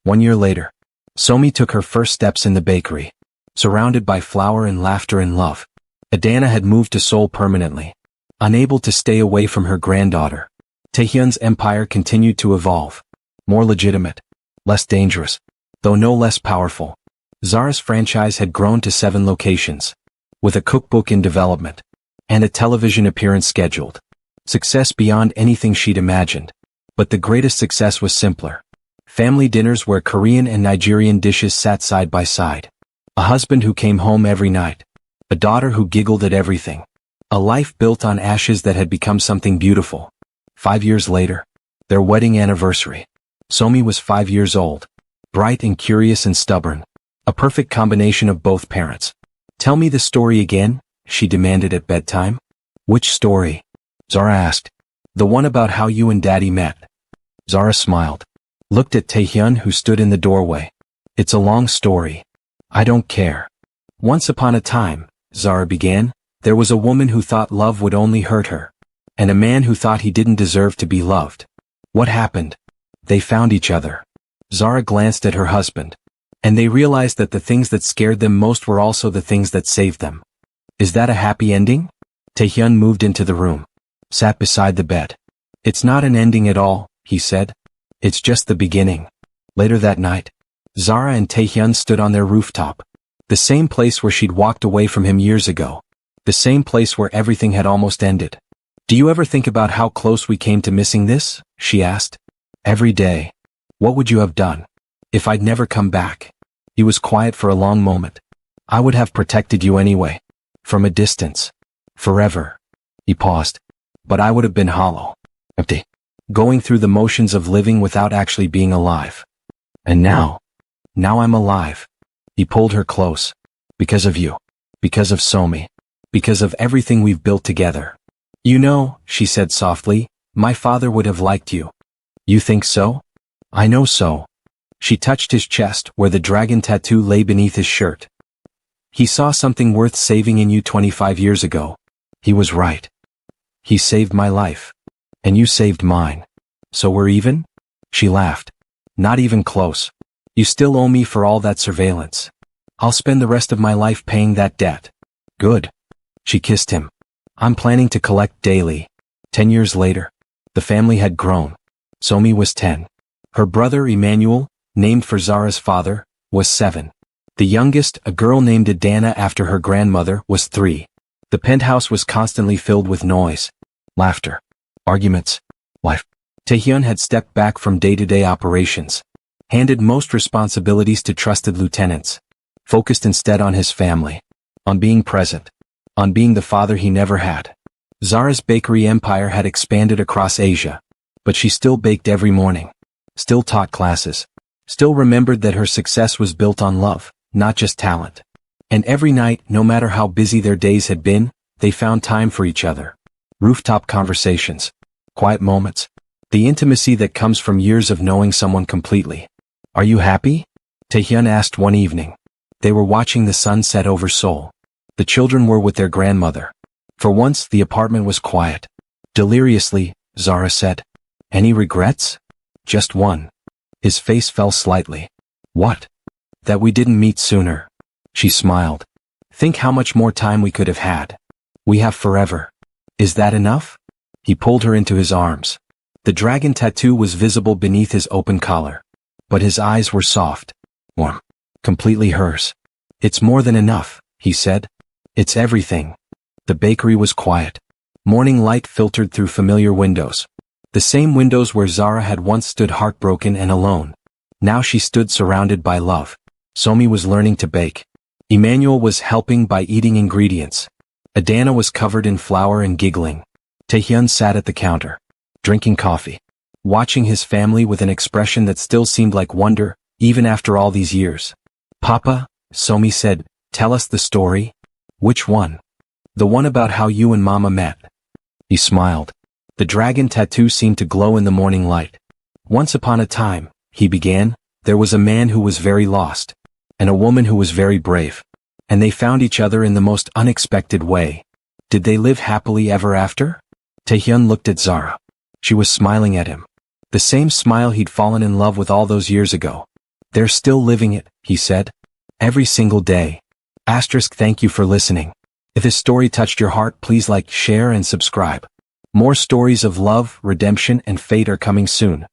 Speaker 1: 1 year later, Somi took her first steps in the bakery. Surrounded by flour and laughter and love. Adana had moved to Seoul permanently. Unable to stay away from her granddaughter. Taehyun's empire continued to evolve. More legitimate. Less dangerous. Though no less powerful. Zara's franchise had grown to 7 locations. With a cookbook in development. And a television appearance scheduled. Success beyond anything she'd imagined. But the greatest success was simpler. Family dinners where Korean and Nigerian dishes sat side by side. A husband who came home every night. A daughter who giggled at everything. A life built on ashes that had become something beautiful. 5 years later. Their wedding anniversary. Somi was 5 years old. Bright and curious and stubborn. A perfect combination of both parents. Tell me the story again, she demanded at bedtime. Which story? Zara asked. The one about how you and Daddy met. Zara smiled. Looked at Taehyun, who stood in the doorway. It's a long story. I don't care. Once upon a time, Zara began, there was a woman who thought love would only hurt her. And a man who thought he didn't deserve to be loved. What happened? They found each other. Zara glanced at her husband. And they realized that the things that scared them most were also the things that saved them. Is that a happy ending? Taehyun moved into the room. Sat beside the bed. It's not an ending at all, he said. It's just the beginning. Later that night, Zara and Taehyun stood on their rooftop. The same place where she'd walked away from him years ago. The same place where everything had almost ended. Do you ever think about how close we came to missing this? She asked. Every day. What would you have done? If I'd never come back? He was quiet for a long moment. I would have protected you anyway. From a distance. Forever. He paused. But I would have been hollow. Empty. Going through the motions of living without actually being alive. And now I'm alive. He pulled her close. Because of you. Because of Somi. Because of everything we've built together. You know, she said softly, my father would have liked you. You think so? I know so. She touched his chest where the dragon tattoo lay beneath his shirt. He saw something worth saving in you 25 years ago. He was right. He saved my life. And you saved mine. So we're even? She laughed. Not even close. You still owe me for all that surveillance. I'll spend the rest of my life paying that debt. Good. She kissed him. I'm planning to collect daily. 10 years later. The family had grown. Somi was 10. Her brother Emmanuel, named for Zara's father, was 7. The youngest, a girl named Adana after her grandmother, was 3. The penthouse was constantly filled with noise. Laughter. Arguments. Life. Taehyun had stepped back from day-to-day operations. Handed most responsibilities to trusted lieutenants. Focused instead on his family. On being present. On being the father he never had. Zara's bakery empire had expanded across Asia. But she still baked every morning. Still taught classes. Still remembered that her success was built on love, not just talent. And every night, no matter how busy their days had been, they found time for each other. Rooftop conversations. Quiet moments. The intimacy that comes from years of knowing someone completely. Are you happy? Taehyun asked one evening. They were watching the sun set over Seoul. The children were with their grandmother. For once, the apartment was quiet. Deliriously, Zara said, "Any regrets?" "Just one." His face fell slightly. "What?" "That we didn't meet sooner." She smiled. "Think how much more time we could have had. We have forever." "Is that enough?" He pulled her into his arms. The dragon tattoo was visible beneath his open collar. But his eyes were soft. Warm. Completely hers. "It's more than enough," he said. "It's everything." The bakery was quiet. Morning light filtered through familiar windows. The same windows where Zara had once stood heartbroken and alone. Now she stood surrounded by love. Somi was learning to bake. Emmanuel was helping by eating ingredients. Adana was covered in flour and giggling. Taehyun sat at the counter, drinking coffee, watching his family with an expression that still seemed like wonder, even after all these years. "Papa," Somi said, "tell us the story." "Which one?" "The one about how you and Mama met." He smiled. The dragon tattoo seemed to glow in the morning light. "Once upon a time," he began, "there was a man who was very lost, and a woman who was very brave. And they found each other in the most unexpected way. Did they live happily ever after?" Taehyun looked at Zara. She was smiling at him. The same smile he'd fallen in love with all those years ago. "They're still living it," he said. "Every single day." Thank you for listening. If this story touched your heart, please like, share, and subscribe. More stories of love, redemption, and fate are coming soon.